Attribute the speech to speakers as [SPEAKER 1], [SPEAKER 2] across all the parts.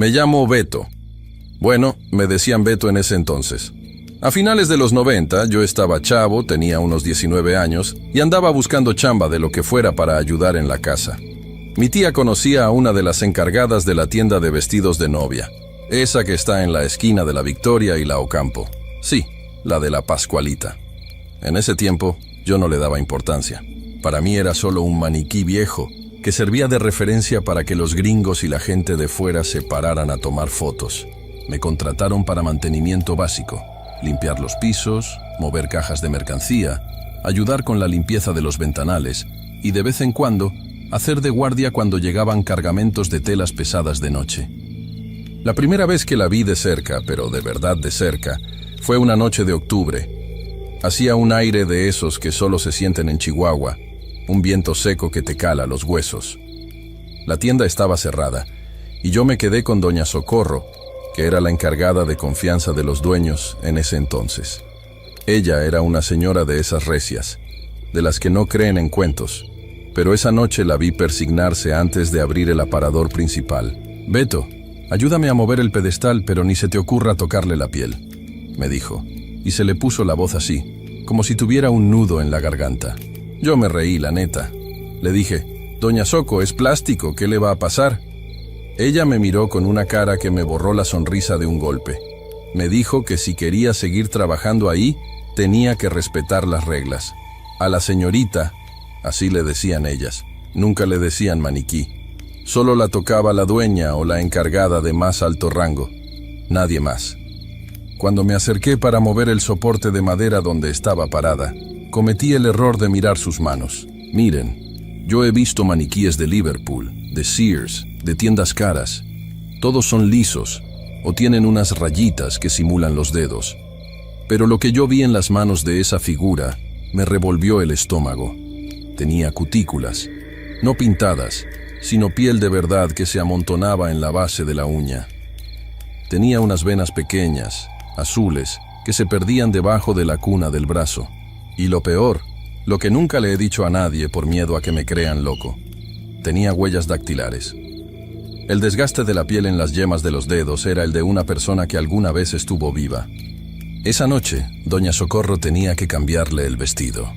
[SPEAKER 1] Me llamo Beto. Bueno, me decían Beto en ese entonces. A finales de los 90, yo estaba chavo, tenía unos 19 años, y andaba buscando chamba de lo que fuera para ayudar en la casa. Mi tía conocía a una de las encargadas de la tienda de vestidos de novia, esa que está en la esquina de la Victoria y la Ocampo. Sí, la de la Pascualita. En ese tiempo, yo no le daba importancia. Para mí era solo un maniquí viejo, que servía de referencia para que los gringos y la gente de fuera se pararan a tomar fotos. Me contrataron para mantenimiento básico, limpiar los pisos, mover cajas de mercancía, ayudar con la limpieza de los ventanales y de vez en cuando hacer de guardia cuando llegaban cargamentos de telas pesadas de noche. La primera vez que la vi de cerca, pero de verdad de cerca, fue una noche de octubre. Hacía un aire de esos que solo se sienten en Chihuahua, un viento seco que te cala los huesos. La tienda estaba cerrada y yo me quedé con doña Socorro, que era la encargada de confianza de los dueños en ese entonces. Ella era una señora de esas recias, de las que no creen en cuentos, pero esa noche la vi persignarse antes de abrir el aparador principal. «Beto, ayúdame a mover el pedestal, pero ni se te ocurra tocarle la piel», me dijo, y se le puso la voz así, como si tuviera un nudo en la garganta. Yo me reí, la neta. Le dije, «Doña Soco, es plástico, ¿qué le va a pasar?». Ella me miró con una cara que me borró la sonrisa de un golpe. Me dijo que si quería seguir trabajando ahí, tenía que respetar las reglas. A la señorita, así le decían ellas, nunca le decían maniquí. Solo la tocaba la dueña o la encargada de más alto rango. Nadie más. Cuando me acerqué para mover el soporte de madera donde estaba parada, cometí el error de mirar sus manos. Miren, yo he visto maniquíes de Liverpool, de Sears, de tiendas caras. Todos son lisos o tienen unas rayitas que simulan los dedos. Pero lo que yo vi en las manos de esa figura me revolvió el estómago. Tenía cutículas, no pintadas, sino piel de verdad que se amontonaba en la base de la uña. Tenía unas venas pequeñas, azules, que se perdían debajo de la cuna del brazo. Y lo peor, lo que nunca le he dicho a nadie por miedo a que me crean loco, tenía huellas dactilares. El desgaste de la piel en las yemas de los dedos era el de una persona que alguna vez estuvo viva. Esa noche, doña Socorro tenía que cambiarle el vestido.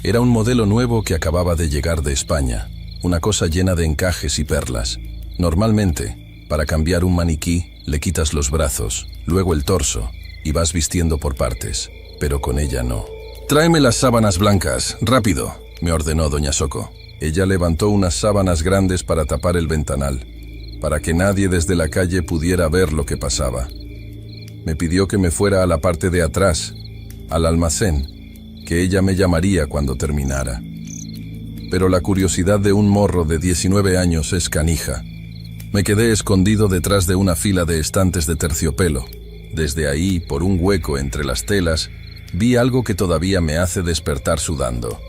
[SPEAKER 1] Era un modelo nuevo que acababa de llegar de España, una cosa llena de encajes y perlas. Normalmente, para cambiar un maniquí, le quitas los brazos, luego el torso, y vas vistiendo por partes, pero con ella no. «Tráeme las sábanas blancas, rápido», me ordenó doña Soco. Ella levantó unas sábanas grandes para tapar el ventanal, para que nadie desde la calle pudiera ver lo que pasaba. Me pidió que me fuera a la parte de atrás, al almacén, que ella me llamaría cuando terminara. Pero la curiosidad de un morro de 19 años es canija. Me quedé escondido detrás de una fila de estantes de terciopelo. Desde ahí, por un hueco entre las telas, vi algo que todavía me hace despertar sudando.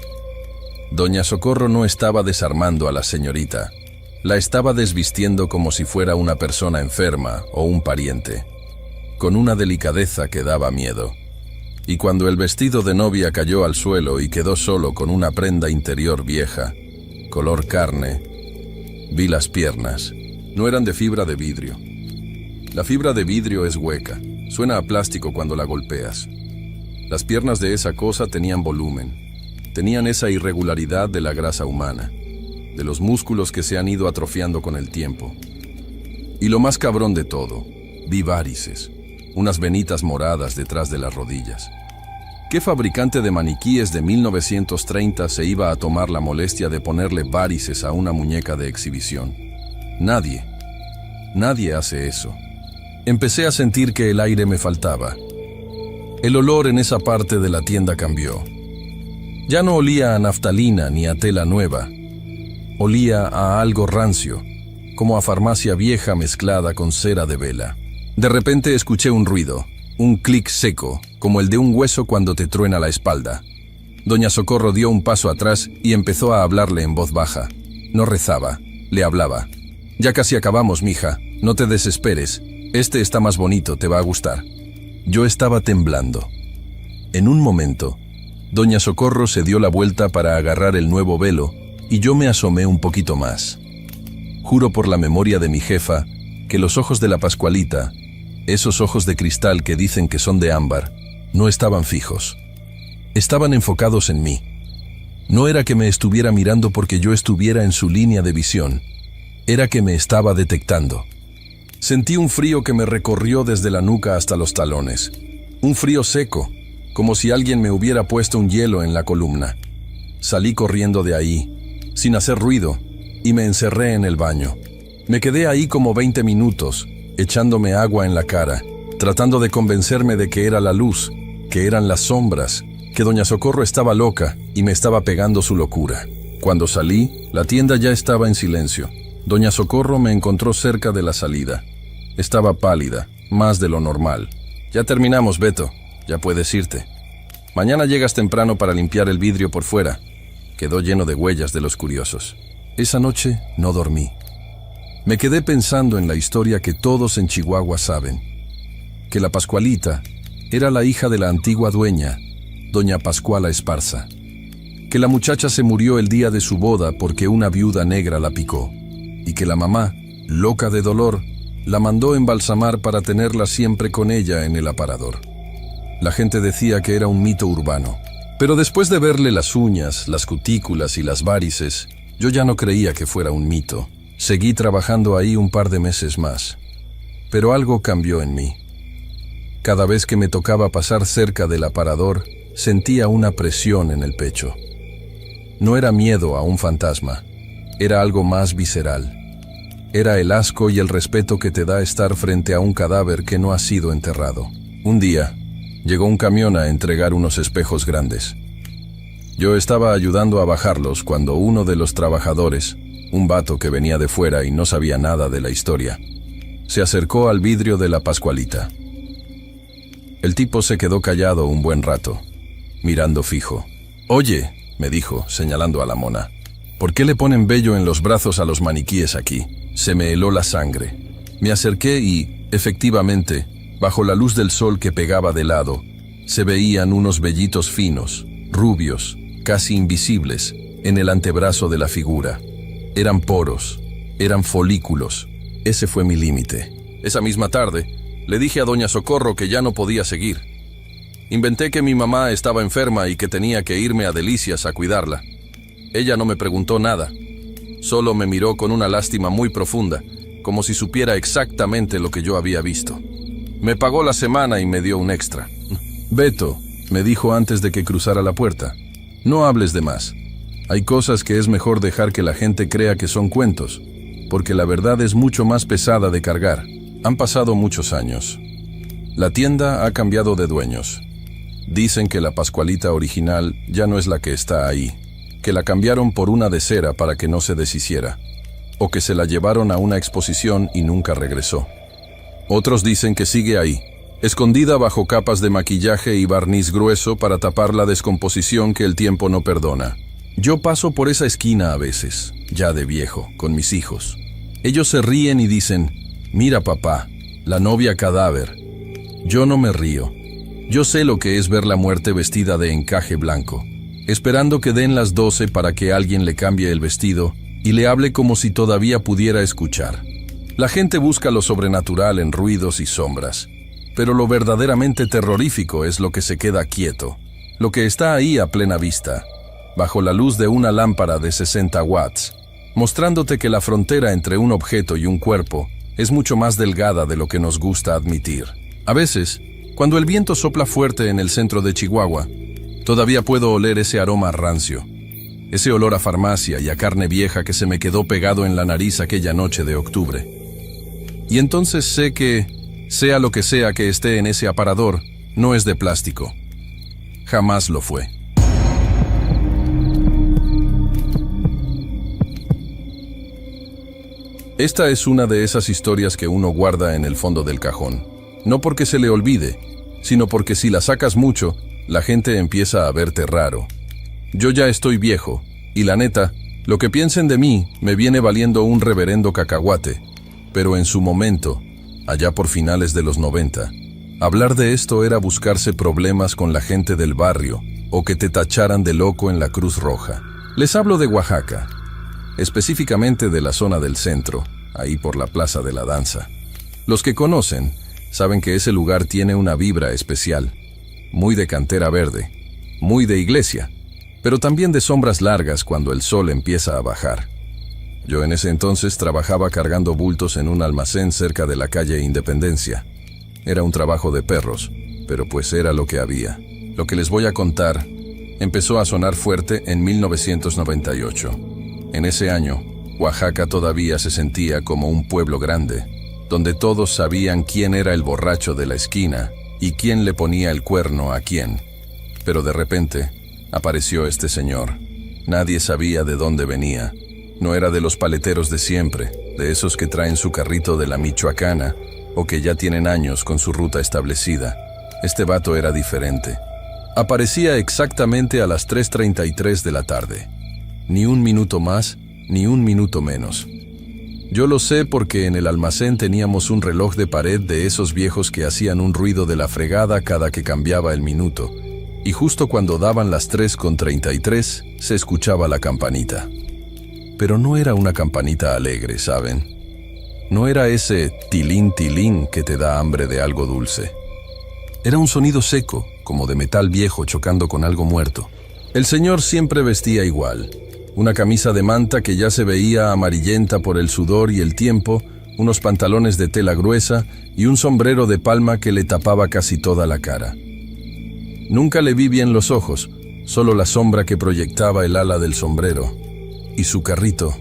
[SPEAKER 1] Doña Socorro no estaba desarmando a la señorita. La estaba desvistiendo como si fuera una persona enferma o un pariente, con una delicadeza que daba miedo. Y cuando el vestido de novia cayó al suelo y quedó solo con una prenda interior vieja, color carne, vi las piernas. No eran de fibra de vidrio. La fibra de vidrio es hueca, suena a plástico cuando la golpeas. Las piernas de esa cosa tenían volumen, tenían esa irregularidad de la grasa humana, de los músculos que se han ido atrofiando con el tiempo. Y lo más cabrón de todo, vi várices, unas venitas moradas detrás de las rodillas. ¿Qué fabricante de maniquíes de 1930 se iba a tomar la molestia de ponerle várices a una muñeca de exhibición? Nadie. Nadie hace eso. Empecé a sentir que el aire me faltaba. El olor en esa parte de la tienda cambió. Ya no olía a naftalina ni a tela nueva. Olía a algo rancio, como a farmacia vieja mezclada con cera de vela. De repente escuché un ruido, un clic seco, como el de un hueso cuando te truena la espalda. Doña Socorro dio un paso atrás y empezó a hablarle en voz baja. No rezaba, le hablaba. «Ya casi acabamos, mija, no te desesperes. Este está más bonito, te va a gustar». Yo estaba temblando. En un momento, doña Socorro se dio la vuelta para agarrar el nuevo velo y yo me asomé un poquito más. Juro por la memoria de mi jefa que los ojos de la Pascualita, esos ojos de cristal que dicen que son de ámbar, no estaban fijos. Estaban enfocados en mí. No era que me estuviera mirando porque yo estuviera en su línea de visión. Era que me estaba detectando. Sentí un frío que me recorrió desde la nuca hasta los talones. Un frío seco, como si alguien me hubiera puesto un hielo en la columna. Salí corriendo de ahí, sin hacer ruido, y me encerré en el baño. Me quedé ahí como 20 minutos, echándome agua en la cara, tratando de convencerme de que era la luz, que eran las sombras, que doña Socorro estaba loca y me estaba pegando su locura. Cuando salí, la tienda ya estaba en silencio. Doña Socorro me encontró cerca de la salida. Estaba pálida, más de lo normal. Ya terminamos, Beto. Ya puedes irte. Mañana llegas temprano para limpiar el vidrio por fuera. Quedó lleno de huellas de los curiosos. Esa noche no dormí. Me quedé pensando en la historia que todos en Chihuahua saben. Que la Pascualita era la hija de la antigua dueña, doña Pascuala Esparza. Que la muchacha se murió el día de su boda porque una viuda negra la picó. Y que la mamá, loca de dolor, la mandó embalsamar para tenerla siempre con ella en el aparador. La gente decía que era un mito urbano. Pero después de verle las uñas, las cutículas y las varices, yo ya no creía que fuera un mito. Seguí trabajando ahí un par de meses más. Pero algo cambió en mí. Cada vez que me tocaba pasar cerca del aparador, sentía una presión en el pecho. No era miedo a un fantasma, era algo más visceral. Era el asco y el respeto que te da estar frente a un cadáver que no ha sido enterrado. Un día, llegó un camión a entregar unos espejos grandes. Yo estaba ayudando a bajarlos cuando uno de los trabajadores, un vato que venía de fuera y no sabía nada de la historia, se acercó al vidrio de la Pascualita. El tipo se quedó callado un buen rato, mirando fijo. «Oye», me dijo, señalando a la mona, «¿por qué le ponen vello en los brazos a los maniquíes aquí?» Se me heló la sangre. Me acerqué y, efectivamente, bajo la luz del sol que pegaba de lado, se veían unos vellitos finos, rubios, casi invisibles, en el antebrazo de la figura. Eran poros, eran folículos. Ese fue mi límite. Esa misma tarde, le dije a doña Socorro que ya no podía seguir. Inventé que mi mamá estaba enferma y que tenía que irme a Delicias a cuidarla. Ella no me preguntó nada. Solo me miró con una lástima muy profunda, como si supiera exactamente lo que yo había visto. Me pagó la semana y me dio un extra. «Beto», me dijo antes de que cruzara la puerta, «no hables de más. Hay cosas que es mejor dejar que la gente crea que son cuentos, porque la verdad es mucho más pesada de cargar». Han pasado muchos años. La tienda ha cambiado de dueños. Dicen que la Pascualita original ya no es la que está ahí, que la cambiaron por una de cera para que no se deshiciera, o que se la llevaron a una exposición y nunca regresó. Otros dicen que sigue ahí, escondida bajo capas de maquillaje y barniz grueso para tapar la descomposición que el tiempo no perdona. Yo paso por esa esquina a veces, ya de viejo, con mis hijos. Ellos se ríen y dicen: «Mira, papá, la novia cadáver». Yo no me río. Yo sé lo que es ver la muerte vestida de encaje blanco, esperando que den las 12 para que alguien le cambie el vestido y le hable como si todavía pudiera escuchar. La gente busca lo sobrenatural en ruidos y sombras, pero lo verdaderamente terrorífico es lo que se queda quieto, lo que está ahí a plena vista, bajo la luz de una lámpara de 60 watts, mostrándote que la frontera entre un objeto y un cuerpo es mucho más delgada de lo que nos gusta admitir. A veces, cuando el viento sopla fuerte en el centro de Chihuahua, todavía puedo oler ese aroma rancio, ese olor a farmacia y a carne vieja que se me quedó pegado en la nariz aquella noche de octubre. Y entonces sé que, sea lo que sea que esté en ese aparador, no es de plástico. Jamás lo fue. Esta es una de esas historias que uno guarda en el fondo del cajón. No porque se le olvide, sino porque si la sacas mucho, la gente empieza a verte raro. Yo ya estoy viejo, y la neta, lo que piensen de mí me viene valiendo un reverendo cacahuate. Pero en su momento, allá por finales de los 90, hablar de esto era buscarse problemas con la gente del barrio, o que te tacharan de loco en la Cruz Roja. Les hablo de Oaxaca, específicamente de la zona del centro, ahí por la Plaza de la Danza. Los que conocen saben que ese lugar tiene una vibra especial, muy de cantera verde, muy de iglesia, pero también de sombras largas cuando el sol empieza a bajar. Yo en ese entonces trabajaba cargando bultos en un almacén cerca de la calle Independencia. Era un trabajo de perros, pero pues era lo que había. Lo que les voy a contar empezó a sonar fuerte en 1998. En ese año, Oaxaca todavía se sentía como un pueblo grande, donde todos sabían quién era el borracho de la esquina y quién le ponía el cuerno a quién. Pero de repente, apareció este señor. Nadie sabía de dónde venía. No era de los paleteros de siempre, de esos que traen su carrito de la Michoacana o que ya tienen años con su ruta establecida. Este vato era diferente. Aparecía exactamente a las 3:33 de la tarde. Ni un minuto más, ni un minuto menos. Yo lo sé porque en el almacén teníamos un reloj de pared de esos viejos que hacían un ruido de la fregada cada que cambiaba el minuto, y justo cuando daban las 3:33 se escuchaba la campanita. Pero no era una campanita alegre, ¿saben? No era ese tilín tilín que te da hambre de algo dulce. Era un sonido seco, como de metal viejo chocando con algo muerto. El señor siempre vestía igual. Una camisa de manta que ya se veía amarillenta por el sudor y el tiempo, unos pantalones de tela gruesa y un sombrero de palma que le tapaba casi toda la cara. Nunca le vi bien los ojos, solo la sombra que proyectaba el ala del sombrero. Y su carrito.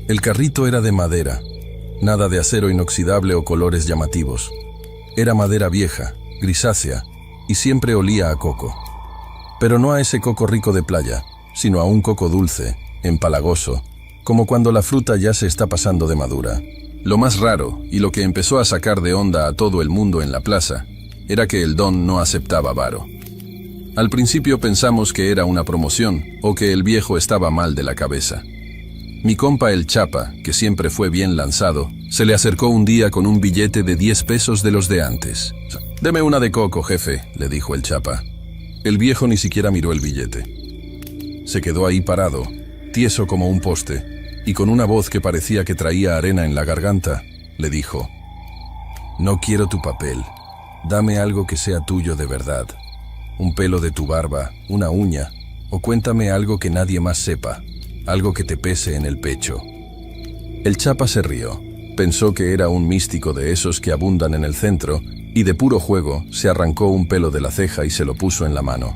[SPEAKER 1] El carrito era de madera, nada de acero inoxidable o colores llamativos. Era madera vieja, grisácea, y siempre olía a coco. Pero no a ese coco rico de playa, sino a un coco dulce, empalagoso, como cuando la fruta ya se está pasando de madura. Lo más raro, y lo que empezó a sacar de onda a todo el mundo en la plaza, era que el don no aceptaba varo. Al principio pensamos que era una promoción, o que el viejo estaba mal de la cabeza. Mi compa el Chapa, que siempre fue bien lanzado, se le acercó un día con un billete de 10 pesos de los de antes. «Deme una de coco, jefe», le dijo el Chapa. El viejo ni siquiera miró el billete. Se quedó ahí parado, tieso como un poste, y con una voz que parecía que traía arena en la garganta, le dijo: «No quiero tu papel, dame algo que sea tuyo de verdad. Un pelo de tu barba, una uña, o cuéntame algo que nadie más sepa, algo que te pese en el pecho». El Chapa se rió. Pensó que era un místico de esos que abundan en el centro, y de puro juego se arrancó un pelo de la ceja y se lo puso en la mano.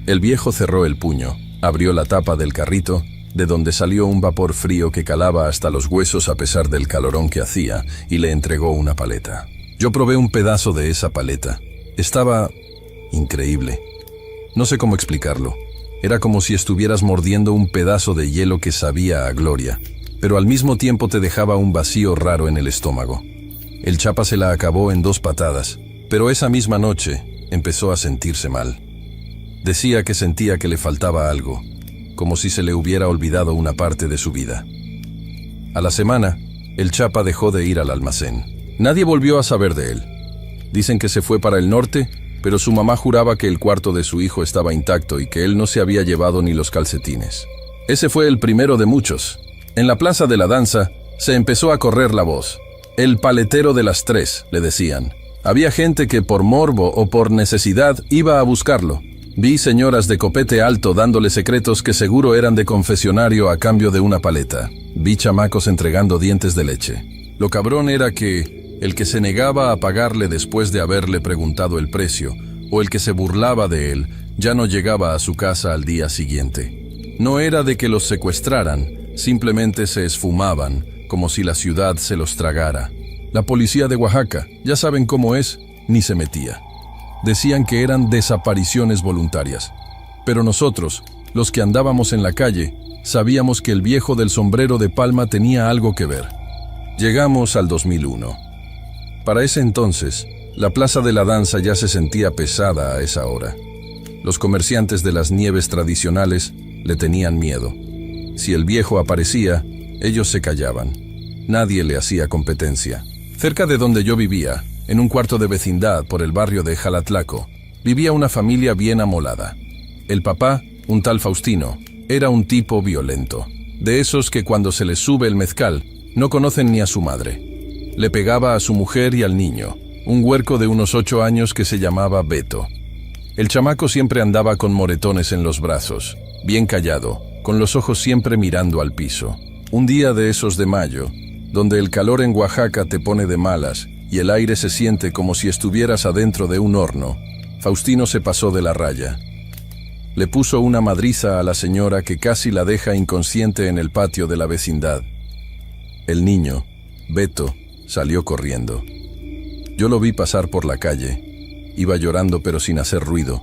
[SPEAKER 1] El viejo cerró el puño, abrió la tapa del carrito, de donde salió un vapor frío que calaba hasta los huesos a pesar del calorón que hacía, y le entregó una paleta. Yo probé un pedazo de esa paleta. Estaba increíble. No sé cómo explicarlo. Era como si estuvieras mordiendo un pedazo de hielo que sabía a gloria, pero al mismo tiempo te dejaba un vacío raro en el estómago. El Chapa se la acabó en 2 patadas, pero esa misma noche empezó a sentirse mal. Decía que sentía que le faltaba algo, como si se le hubiera olvidado una parte de su vida. A la semana, el Chapa dejó de ir al almacén. Nadie volvió a saber de él. Dicen que se fue para el norte, pero su mamá juraba que el cuarto de su hijo estaba intacto y que él no se había llevado ni los calcetines. Ese fue el primero de muchos. En la plaza de la danza se empezó a correr la voz. El paletero de las 3, le decían. Había gente que por morbo o por necesidad iba a buscarlo. Vi señoras de copete alto dándole secretos que seguro eran de confesionario a cambio de una paleta. Vi chamacos entregando dientes de leche. Lo cabrón era que el que se negaba a pagarle después de haberle preguntado el precio, o el que se burlaba de él, ya no llegaba a su casa al día siguiente. No era de que los secuestraran, simplemente se esfumaban, como si la ciudad se los tragara. La policía de Oaxaca, ya saben cómo es, ni se metía. Decían que eran desapariciones voluntarias. Pero nosotros, los que andábamos en la calle, sabíamos que el viejo del sombrero de palma tenía algo que ver. Llegamos al 2001. Para ese entonces, la plaza de la danza ya se sentía pesada a esa hora. Los comerciantes de las nieves tradicionales le tenían miedo. Si el viejo aparecía, ellos se callaban. Nadie le hacía competencia. Cerca de donde yo vivía, en un cuarto de vecindad por el barrio de Jalatlaco, vivía una familia bien amolada. El papá, un tal Faustino, era un tipo violento, de esos que cuando se les sube el mezcal, no conocen ni a su madre. Le pegaba a su mujer y al niño, un huerco de unos 8 años que se llamaba Beto. El chamaco siempre andaba con moretones en los brazos, bien callado, con los ojos siempre mirando al piso. Un día de esos de mayo, donde el calor en Oaxaca te pone de malas y el aire se siente como si estuvieras adentro de un horno, Faustino se pasó de la raya. Le puso una madriza a la señora que casi la deja inconsciente en el patio de la vecindad. El niño, Beto, salió corriendo. Yo lo vi pasar por la calle. Iba llorando pero sin hacer ruido,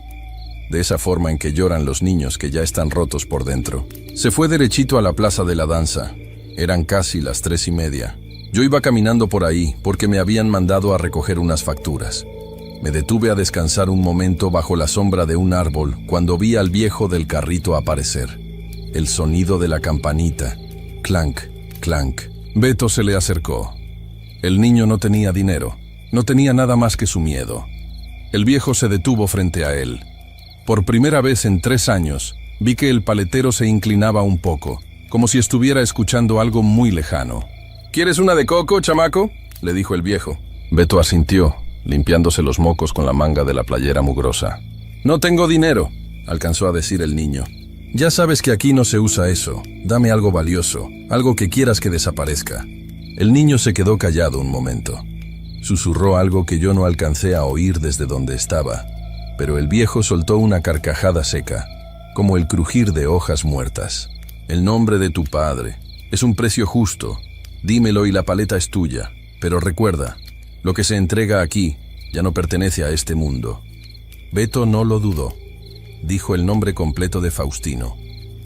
[SPEAKER 1] de esa forma en que lloran los niños que ya están rotos por dentro. Se fue derechito a la plaza de la danza. Eran casi las 3:30. Yo iba caminando por ahí porque me habían mandado a recoger unas facturas. Me detuve a descansar un momento bajo la sombra de un árbol cuando vi al viejo del carrito aparecer. El sonido de la campanita. Clank, clank. Beto se le acercó. El niño no tenía dinero. No tenía nada más que su miedo. El viejo se detuvo frente a él. Por primera vez en 3 años, vi que el paletero se inclinaba un poco, como si estuviera escuchando algo muy lejano. ¿Quieres una de coco, chamaco?, le dijo el viejo. Beto asintió, limpiándose los mocos con la manga de la playera mugrosa. No tengo dinero, alcanzó a decir el niño. Ya sabes que aquí no se usa eso. Dame algo valioso, algo que quieras que desaparezca. El niño se quedó callado un momento. Susurró algo que yo no alcancé a oír desde donde estaba, pero el viejo soltó una carcajada seca, como el crujir de hojas muertas. El nombre de tu padre. Es un precio justo. Dímelo y la paleta es tuya. Pero recuerda, lo que se entrega aquí ya no pertenece a este mundo. Beto no lo dudó. Dijo el nombre completo de Faustino,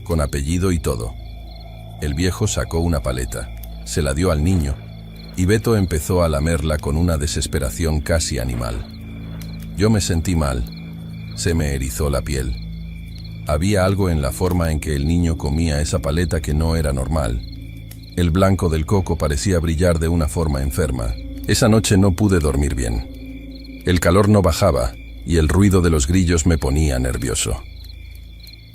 [SPEAKER 1] con apellido y todo. El viejo sacó una paleta, se la dio al niño, y Beto empezó a lamerla con una desesperación casi animal. Yo me sentí mal. Se me erizó la piel. Había algo en la forma en que el niño comía esa paleta que no era normal. El blanco del coco parecía brillar de una forma enferma. Esa noche no pude dormir bien. El calor no bajaba y el ruido de los grillos me ponía nervioso.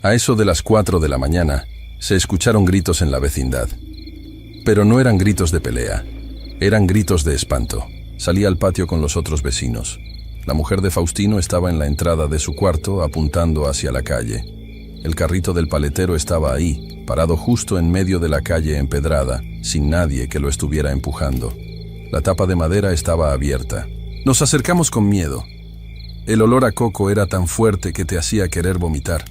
[SPEAKER 1] A eso de las 4 de la mañana se escucharon gritos en la vecindad. Pero no eran gritos de pelea. Eran gritos de espanto. Salí al patio con los otros vecinos. La mujer de Faustino estaba en la entrada de su cuarto apuntando hacia la calle. El carrito del paletero estaba ahí, parado justo en medio de la calle empedrada, sin nadie que lo estuviera empujando. La tapa de madera estaba abierta. Nos acercamos con miedo. El olor a coco era tan fuerte que te hacía querer vomitar.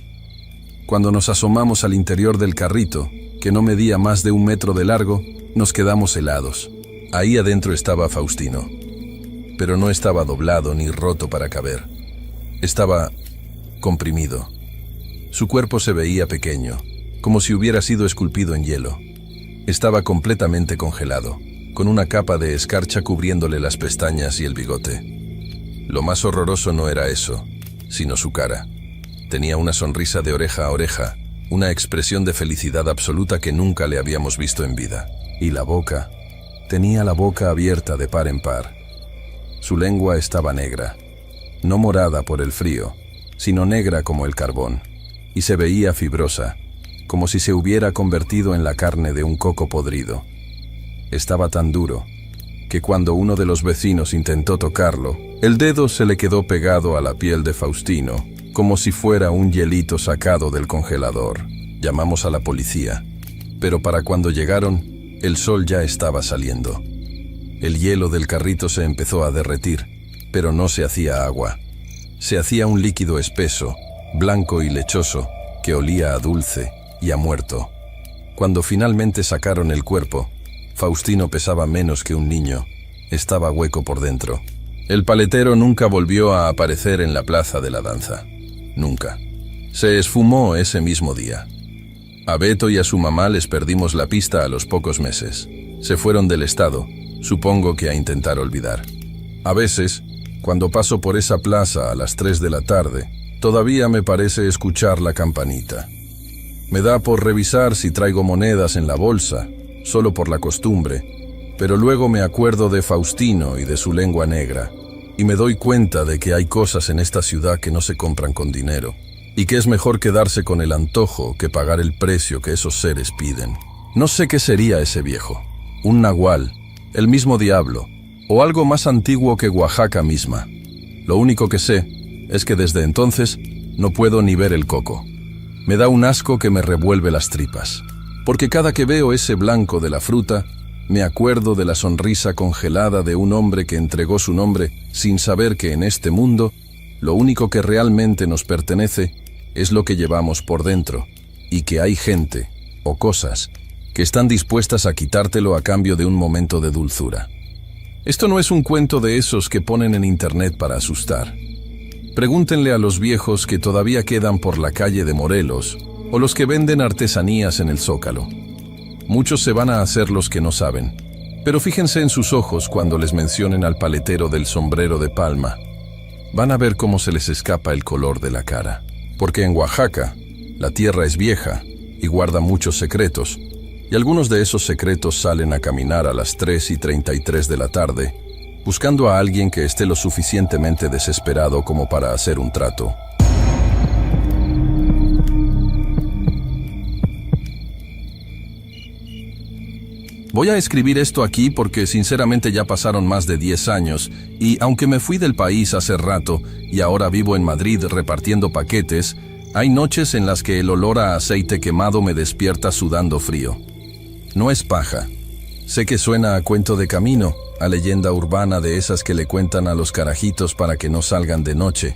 [SPEAKER 1] Cuando nos asomamos al interior del carrito, que no medía más de 1 metro de largo, nos quedamos helados. Ahí adentro estaba Faustino, pero no estaba doblado ni roto para caber. Estaba comprimido. Su cuerpo se veía pequeño, como si hubiera sido esculpido en hielo. Estaba completamente congelado, con una capa de escarcha cubriéndole las pestañas y el bigote. Lo más horroroso no era eso, sino su cara. Tenía una sonrisa de oreja a oreja, una expresión de felicidad absoluta que nunca le habíamos visto en vida. Y la boca... Tenía la boca abierta de par en par. Su lengua estaba negra, no morada por el frío, sino negra como el carbón, y se veía fibrosa, como si se hubiera convertido en la carne de un coco podrido. Estaba tan duro que cuando uno de los vecinos intentó tocarlo, el dedo se le quedó pegado a la piel de Faustino, como si fuera un hielito sacado del congelador. Llamamos a la policía, pero para cuando llegaron, el sol ya estaba saliendo. El hielo del carrito se empezó a derretir, pero no se hacía agua. Se hacía un líquido espeso, blanco y lechoso, que olía a dulce y a muerto. Cuando finalmente sacaron el cuerpo, Faustino pesaba menos que un niño. Estaba hueco por dentro. El paletero nunca volvió a aparecer en la plaza de la danza. Nunca. Se esfumó ese mismo día. A Beto y a su mamá les perdimos la pista a los pocos meses. Se fueron del estado, supongo que a intentar olvidar. A veces, cuando paso por esa plaza a las 3 de la tarde, todavía me parece escuchar la campanita. Me da por revisar si traigo monedas en la bolsa, solo por la costumbre, pero luego me acuerdo de Faustino y de su lengua negra, y me doy cuenta de que hay cosas en esta ciudad que no se compran con dinero. Y que es mejor quedarse con el antojo que pagar el precio que esos seres piden. No sé qué sería ese viejo. Un nahual, el mismo diablo, o algo más antiguo que Oaxaca misma. Lo único que sé es que desde entonces no puedo ni ver el coco. Me da un asco que me revuelve las tripas, porque cada que veo ese blanco de la fruta, me acuerdo de la sonrisa congelada de un hombre que entregó su nombre sin saber que en este mundo lo único que realmente nos pertenece es lo que llevamos por dentro, y que hay gente, o cosas, que están dispuestas a quitártelo a cambio de un momento de dulzura. Esto no es un cuento de esos que ponen en internet para asustar. Pregúntenle a los viejos que todavía quedan por la calle de Morelos, o los que venden artesanías en el Zócalo. Muchos se van a hacer los que no saben, pero fíjense en sus ojos cuando les mencionen al paletero del sombrero de palma. Van a ver cómo se les escapa el color de la cara. Porque en Oaxaca, la tierra es vieja y guarda muchos secretos, y algunos de esos secretos salen a caminar a las 3:33 de la tarde, buscando a alguien que esté lo suficientemente desesperado como para hacer un trato. Voy a escribir esto aquí porque sinceramente ya pasaron más de 10 años y aunque me fui del país hace rato y ahora vivo en Madrid repartiendo paquetes, hay noches en las que el olor a aceite quemado me despierta sudando frío. No es paja. Sé que suena a cuento de camino, a leyenda urbana de esas que le cuentan a los carajitos para que no salgan de noche,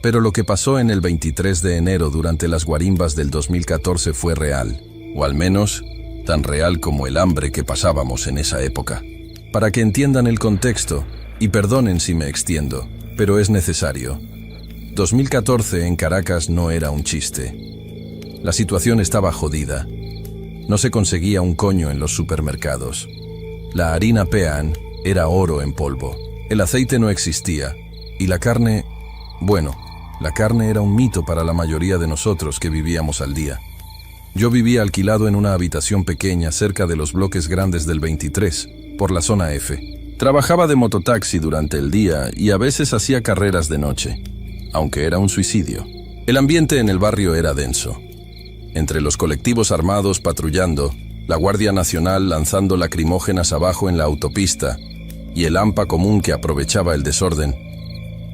[SPEAKER 1] pero lo que pasó en el 23 de enero durante las guarimbas del 2014 fue real, o al menos tan real como el hambre que pasábamos en esa época. Para que entiendan el contexto, y perdonen si me extiendo, pero es necesario. 2014 en Caracas no era un chiste. La situación estaba jodida. No se conseguía un coño en los supermercados. La harina Pean era oro en polvo. El aceite no existía. Y la carne, bueno, la carne era un mito para la mayoría de nosotros que vivíamos al día. Yo vivía alquilado en una habitación pequeña cerca de los bloques grandes del 23, por la zona F. Trabajaba de mototaxi durante el día y a veces hacía carreras de noche, aunque era un suicidio. El ambiente en el barrio era denso. Entre los colectivos armados patrullando, la Guardia Nacional lanzando lacrimógenas abajo en la autopista y el AMPA común que aprovechaba el desorden,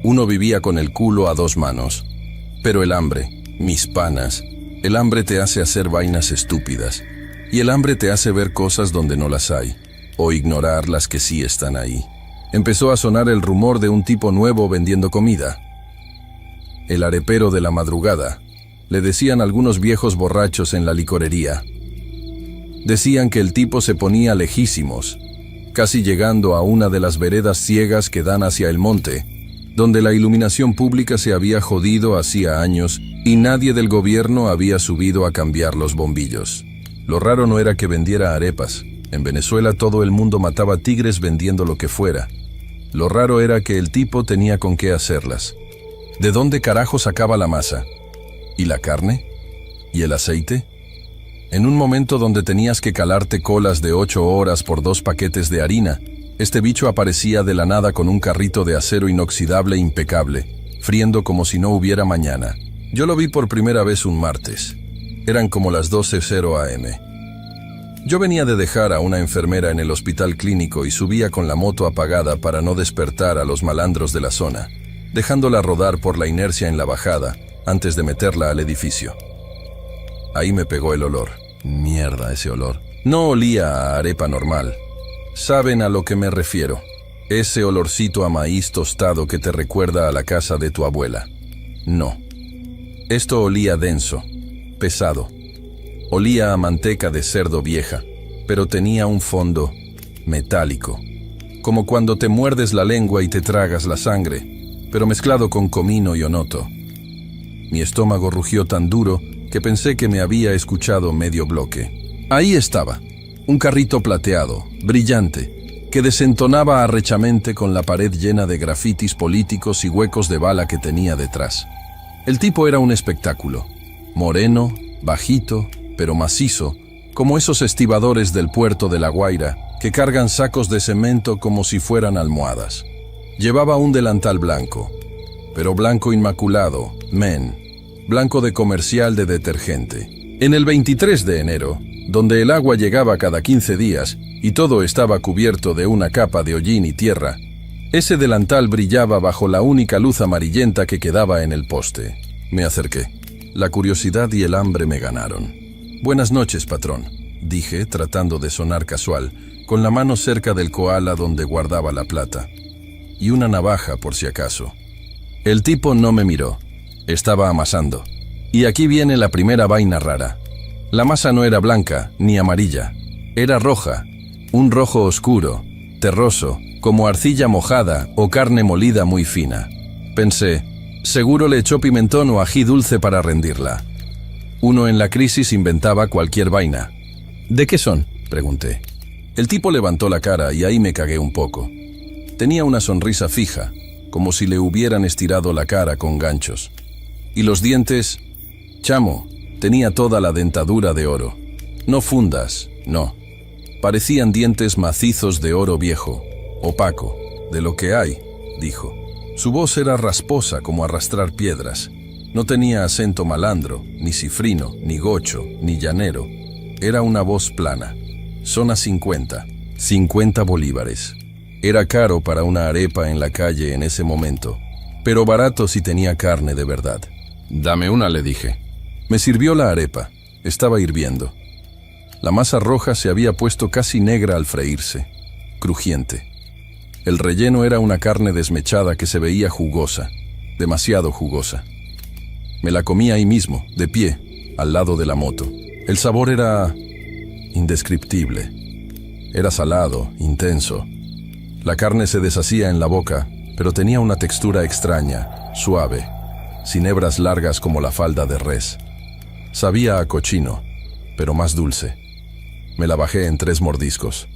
[SPEAKER 1] uno vivía con el culo a 2 manos. Pero el hambre, mis panas, el hambre te hace hacer vainas estúpidas, y el hambre te hace ver cosas donde no las hay, o ignorar las que sí están ahí. Empezó a sonar el rumor de un tipo nuevo vendiendo comida. El arepero de la madrugada, le decían algunos viejos borrachos en la licorería. Decían que el tipo se ponía lejísimos, casi llegando a una de las veredas ciegas que dan hacia el monte, donde la iluminación pública se había jodido hacía años y nadie del gobierno había subido a cambiar los bombillos. Lo raro no era que vendiera arepas. En Venezuela todo el mundo mataba tigres vendiendo lo que fuera. Lo raro era que el tipo tenía con qué hacerlas. ¿De dónde carajo sacaba la masa? ¿Y la carne? ¿Y el aceite? En un momento donde tenías que calarte colas de 8 horas por 2 paquetes de harina, este bicho aparecía de la nada con un carrito de acero inoxidable impecable, friendo como si no hubiera mañana. Yo lo vi por primera vez un martes. Eran como las 12:00 am. Yo venía de dejar a una enfermera en el hospital clínico y subía con la moto apagada para no despertar a los malandros de la zona, dejándola rodar por la inercia en la bajada, antes de meterla al edificio. Ahí me pegó el olor. Mierda, ese olor. No olía a arepa normal. ¿Saben a lo que me refiero? Ese olorcito a maíz tostado que te recuerda a la casa de tu abuela. No. Esto olía denso, pesado. Olía a manteca de cerdo vieja, pero tenía un fondo metálico. Como cuando te muerdes la lengua y te tragas la sangre, pero mezclado con comino y onoto. Mi estómago rugió tan duro que pensé que me había escuchado medio bloque. Ahí estaba, un carrito plateado, brillante, que desentonaba arrechamente con la pared llena de grafitis políticos y huecos de bala que tenía detrás. El tipo era un espectáculo. Moreno, bajito, pero macizo, como esos estibadores del puerto de La Guaira que cargan sacos de cemento como si fueran almohadas. Llevaba un delantal blanco, pero blanco inmaculado, blanco de comercial de detergente. En el 23 de enero, donde el agua llegaba cada 15 días y todo estaba cubierto de una capa de hollín y tierra. Ese delantal brillaba bajo la única luz amarillenta que quedaba en el poste. Me acerqué. La curiosidad y el hambre me ganaron. «Buenas noches, patrón», dije, tratando de sonar casual, con la mano cerca del koala donde guardaba la plata. Y una navaja, por si acaso. El tipo no me miró. Estaba amasando. Y aquí viene la primera vaina rara. La masa no era blanca ni amarilla. Era roja. Un rojo oscuro, terroso, como arcilla mojada o carne molida muy fina. Pensé, seguro le echó pimentón o ají dulce para rendirla. Uno en la crisis inventaba cualquier vaina. «¿De qué son?», pregunté. El tipo levantó la cara y ahí me cagué un poco. Tenía una sonrisa fija, como si le hubieran estirado la cara con ganchos. Y los dientes, chamo, tenía toda la dentadura de oro. No fundas, no. Parecían dientes macizos de oro viejo, opaco, de lo que hay, dijo. Su voz era rasposa como arrastrar piedras. No tenía acento malandro, ni cifrino, ni gocho, ni llanero. Era una voz plana. Zona 50. 50 bolívares. Era caro para una arepa en la calle en ese momento, pero barato si tenía carne de verdad. «Dame una», le dije. Me sirvió la arepa. Estaba hirviendo. La masa roja se había puesto casi negra al freírse, crujiente. El relleno era una carne desmechada que se veía jugosa, demasiado jugosa. Me la comí ahí mismo, de pie, al lado de la moto. El sabor era indescriptible. Era salado, intenso. La carne se deshacía en la boca, pero tenía una textura extraña, suave, sin hebras largas como la falda de res. Sabía a cochino, pero más dulce. Me la bajé en 3 mordiscos.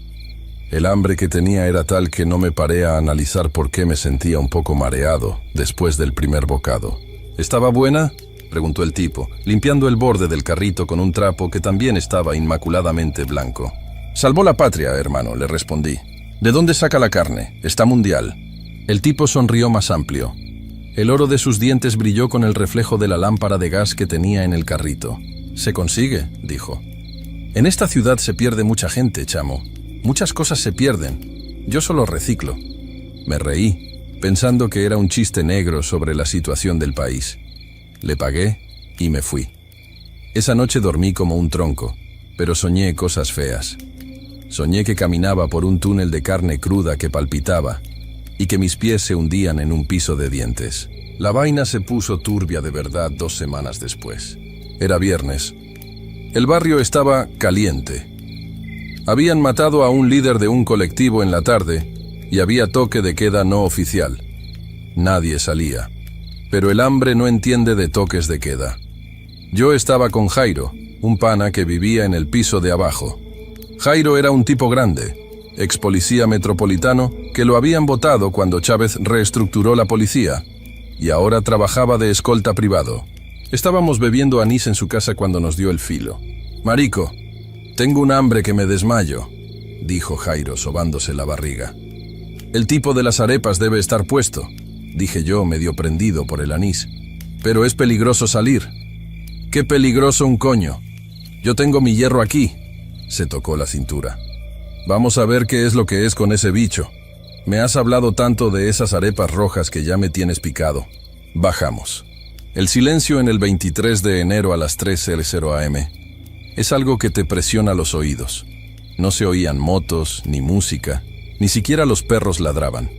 [SPEAKER 1] El hambre que tenía era tal que no me paré a analizar por qué me sentía un poco mareado después del primer bocado. «¿Estaba buena?», preguntó el tipo, limpiando el borde del carrito con un trapo que también estaba inmaculadamente blanco. «Salvó la patria, hermano», le respondí. «¿De dónde saca la carne? Está mundial». El tipo sonrió más amplio. El oro de sus dientes brilló con el reflejo de la lámpara de gas que tenía en el carrito. «Se consigue», dijo. «En esta ciudad se pierde mucha gente, chamo. Muchas cosas se pierden. Yo solo reciclo». Me reí, pensando que era un chiste negro sobre la situación del país. Le pagué y me fui. Esa noche dormí como un tronco, pero soñé cosas feas. Soñé que caminaba por un túnel de carne cruda que palpitaba y que mis pies se hundían en un piso de dientes. La vaina se puso turbia de verdad 2 semanas después. Era viernes. El barrio estaba caliente. Habían matado a un líder de un colectivo en la tarde y había toque de queda no oficial. Nadie salía. Pero el hambre no entiende de toques de queda. Yo estaba con Jairo, un pana que vivía en el piso de abajo. Jairo era un tipo grande, ex policía metropolitano, que lo habían votado cuando Chávez reestructuró la policía, y ahora trabajaba de escolta privado. Estábamos bebiendo anís en su casa cuando nos dio el filo. «Marico, tengo un hambre que me desmayo», dijo Jairo, sobándose la barriga. «El tipo de las arepas debe estar puesto», dije yo, medio prendido por el anís. «Pero es peligroso salir». «Qué peligroso un coño. Yo tengo mi hierro aquí». Se tocó la cintura. «Vamos a ver qué es lo que es con ese bicho. Me has hablado tanto de esas arepas rojas que ya me tienes picado». Bajamos. El silencio en el 23 de enero a las 3:00 am es algo que te presiona los oídos. No se oían motos, ni música, ni siquiera los perros ladraban.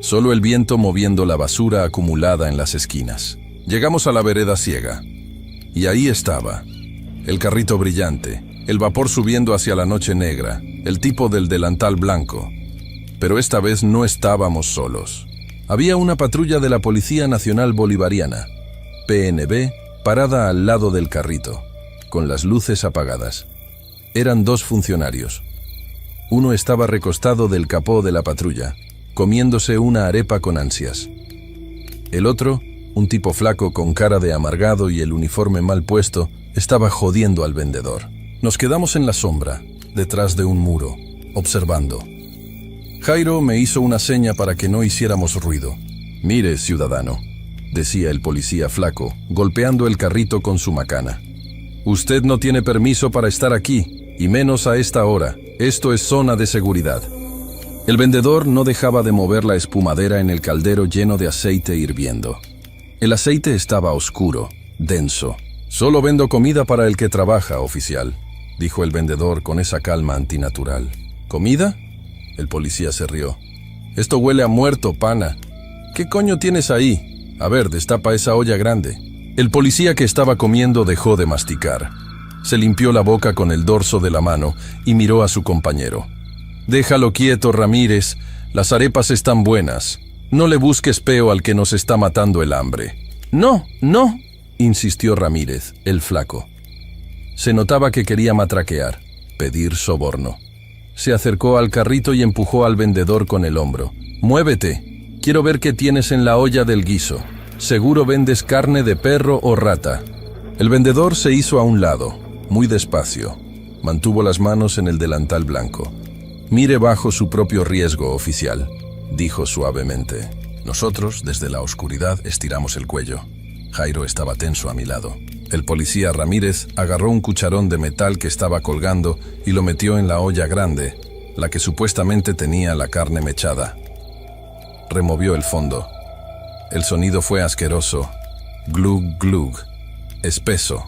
[SPEAKER 1] Solo el viento moviendo la basura acumulada en las esquinas. Llegamos a la vereda ciega. Y ahí estaba, el carrito brillante, el vapor subiendo hacia la noche negra, el tipo del delantal blanco. Pero esta vez no estábamos solos. Había una patrulla de la Policía Nacional Bolivariana, PNB, parada al lado del carrito, con las luces apagadas. Eran 2 funcionarios. Uno estaba recostado del capó de la patrulla, comiéndose una arepa con ansias. El otro, un tipo flaco con cara de amargado y el uniforme mal puesto, estaba jodiendo al vendedor. Nos quedamos en la sombra, detrás de un muro, observando. Jairo me hizo una seña para que no hiciéramos ruido. «Mire, ciudadano», decía el policía flaco, golpeando el carrito con su macana. «Usted no tiene permiso para estar aquí. y menos a esta hora. Esto es zona de seguridad. El vendedor no dejaba de mover la espumadera en el caldero lleno de aceite hirviendo. El aceite estaba oscuro, denso. «Solo vendo comida para el que trabaja, oficial», dijo el vendedor con esa calma antinatural. «¿Comida?», el policía se rió. «Esto huele a muerto, pana. ¿Qué coño tienes ahí? A ver, destapa esa olla grande». El policía que estaba comiendo dejó de masticar. Se limpió la boca con el dorso de la mano y miró a su compañero. «Déjalo quieto, Ramírez. Las arepas están buenas. No le busques peo al que nos está matando el hambre». «No, no», insistió Ramírez, el flaco. Se notaba que quería matraquear, pedir soborno. Se acercó al carrito y empujó al vendedor con el hombro. «Muévete. Quiero ver qué tienes en la olla del guiso. Seguro vendes carne de perro o rata». El vendedor se hizo a un lado, muy despacio. Mantuvo las manos en el delantal blanco. «Mire bajo su propio riesgo, oficial», dijo suavemente. Nosotros, desde la oscuridad, estiramos el cuello. Jairo estaba tenso a mi lado. El policía Ramírez agarró un cucharón de metal que estaba colgando y lo metió en la olla grande, la que supuestamente tenía la carne mechada. Removió el fondo. El sonido fue asqueroso. Glug, glug. Espeso.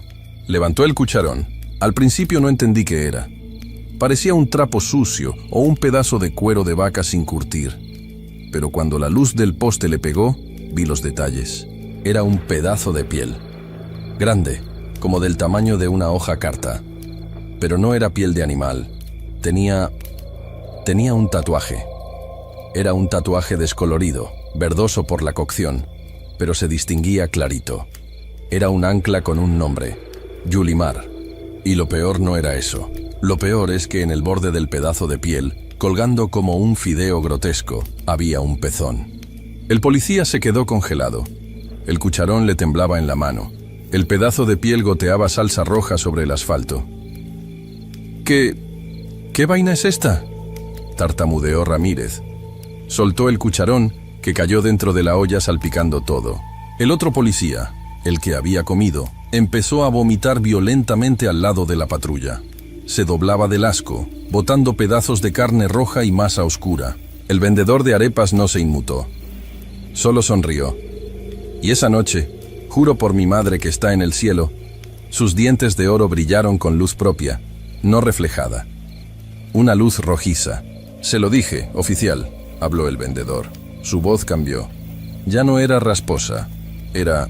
[SPEAKER 1] Levantó el cucharón. Al principio no entendí qué era. Parecía un trapo sucio o un pedazo de cuero de vaca sin curtir. Pero cuando la luz del poste le pegó, vi los detalles. Era un pedazo de piel. Grande, como del tamaño de una hoja carta. Pero no era piel de animal. Tenía un tatuaje. Era un tatuaje descolorido, verdoso por la cocción, pero se distinguía clarito. Era un ancla con un nombre, Yulimar. Y lo peor no era eso. Lo peor es que en el borde del pedazo de piel, colgando como un fideo grotesco, había un pezón. El policía se quedó congelado. El cucharón le temblaba en la mano. El pedazo de piel goteaba salsa roja sobre el asfalto. ¿Qué vaina es esta?», tartamudeó Ramírez. Soltó el cucharón, que cayó dentro de la olla salpicando todo. El otro policía, el que había comido, empezó a vomitar violentamente al lado de la patrulla. Se doblaba del asco, botando pedazos de carne roja y masa oscura. El vendedor de arepas no se inmutó. Solo sonrió. Y esa noche, juro por mi madre que está en el cielo, sus dientes de oro brillaron con luz propia, no reflejada. Una luz rojiza. «Se lo dije, oficial», habló el vendedor. Su voz cambió. Ya no era rasposa, era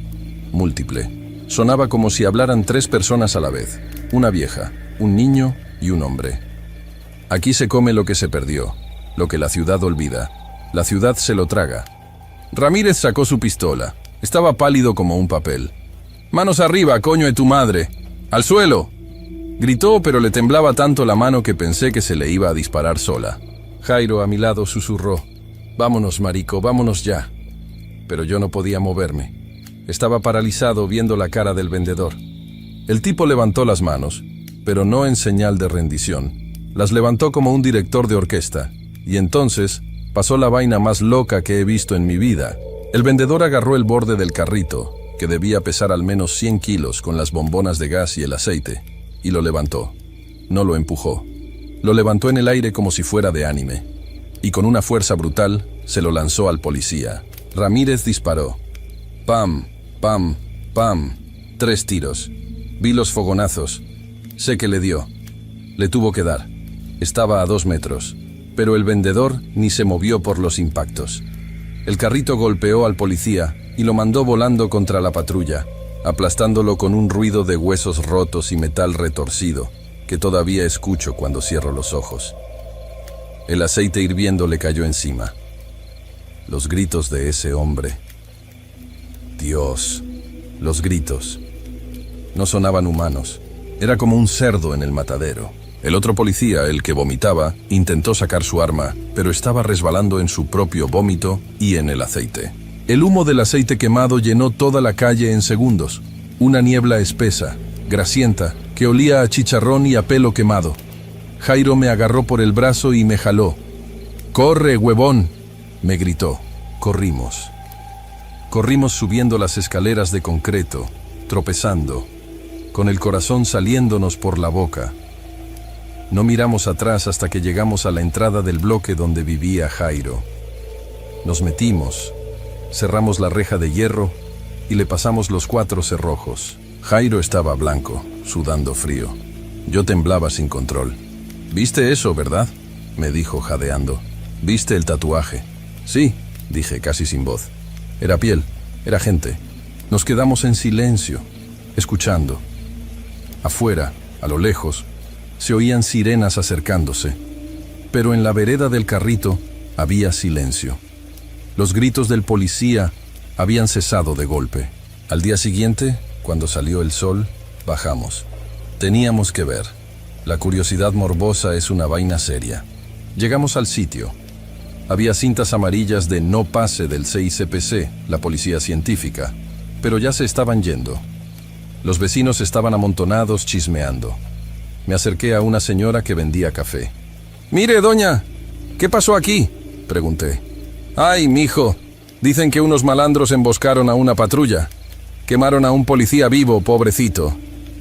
[SPEAKER 1] múltiple. Sonaba como si hablaran 3 personas a la vez, una vieja, un niño y un hombre. «Aquí se come lo que se perdió, lo que la ciudad olvida. La ciudad se lo traga». Ramírez sacó su pistola. Estaba pálido como un papel. «Manos arriba, coño de tu madre. ¡Al suelo!», gritó, pero le temblaba tanto la mano que pensé que se le iba a disparar sola. Jairo a mi lado susurró: «Vámonos, marico, vámonos ya». Pero yo no podía moverme. Estaba paralizado viendo la cara del vendedor. El tipo levantó las manos, pero no en señal de rendición. Las levantó como un director de orquesta, y entonces pasó la vaina más loca que he visto en mi vida. El vendedor agarró el borde del carrito, que debía pesar al menos 100 kilos con las bombonas de gas y el aceite, y lo levantó. No lo empujó. Lo levantó en el aire como si fuera de anime, y con una fuerza brutal se lo lanzó al policía. Ramírez disparó. Pam, pam, pam. 3 tiros. Vi los fogonazos. Sé que le dio. Le tuvo que dar. Estaba a 2 metros. Pero el vendedor ni se movió por los impactos. El carrito golpeó al policía y lo mandó volando contra la patrulla, aplastándolo con un ruido de huesos rotos y metal retorcido, que todavía escucho cuando cierro los ojos. El aceite hirviendo le cayó encima. Los gritos de ese hombre. Dios, los gritos. No sonaban humanos. Era como un cerdo en el matadero. El otro policía, el que vomitaba, intentó sacar su arma, pero estaba resbalando en su propio vómito y en el aceite. El humo del aceite quemado llenó toda la calle en segundos. Una niebla espesa, grasienta, que olía a chicharrón y a pelo quemado. Jairo me agarró por el brazo y me jaló. «¡Corre, huevón!», me gritó. Corrimos. Corrimos subiendo las escaleras de concreto, tropezando, con el corazón saliéndonos por la boca. No miramos atrás hasta que llegamos a la entrada del bloque donde vivía Jairo. Nos metimos, cerramos la reja de hierro y le pasamos los 4 cerrojos. Jairo estaba blanco, sudando frío. Yo temblaba sin control. «¿Viste eso, verdad?», me dijo jadeando. «¿Viste el tatuaje?». «Sí», dije casi sin voz. Era piel, era gente. Nos quedamos en silencio, escuchando. Afuera, a lo lejos, se oían sirenas acercándose, pero en la vereda del carrito había silencio. Los gritos del policía habían cesado de golpe. Al día siguiente, cuando salió el sol, bajamos. Teníamos que ver. La curiosidad morbosa es una vaina seria. Llegamos al sitio. Había cintas amarillas de no pase del CICPC, la policía científica, pero ya se estaban yendo. Los vecinos estaban amontonados chismeando. Me acerqué a una señora que vendía café. «Mire, doña, ¿qué pasó aquí?», pregunté. «Ay, mijo, dicen que unos malandros emboscaron a una patrulla. Quemaron a un policía vivo, pobrecito.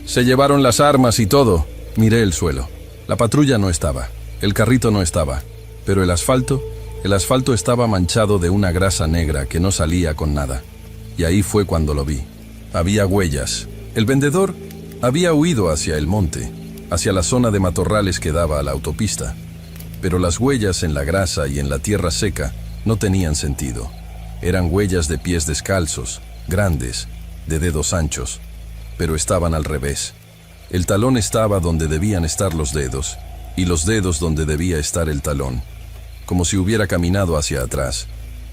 [SPEAKER 1] Se llevaron las armas y todo». Miré el suelo. La patrulla no estaba, el carrito no estaba, pero el asfalto estaba manchado de una grasa negra que no salía con nada. Y ahí fue cuando lo vi. Había huellas. El vendedor había huido hacia el monte, hacia la zona de matorrales que daba a la autopista. Pero las huellas en la grasa y en la tierra seca no tenían sentido. Eran huellas de pies descalzos, grandes, de dedos anchos, pero estaban al revés. El talón estaba donde debían estar los dedos, y los dedos donde debía estar el talón, como si hubiera caminado hacia atrás,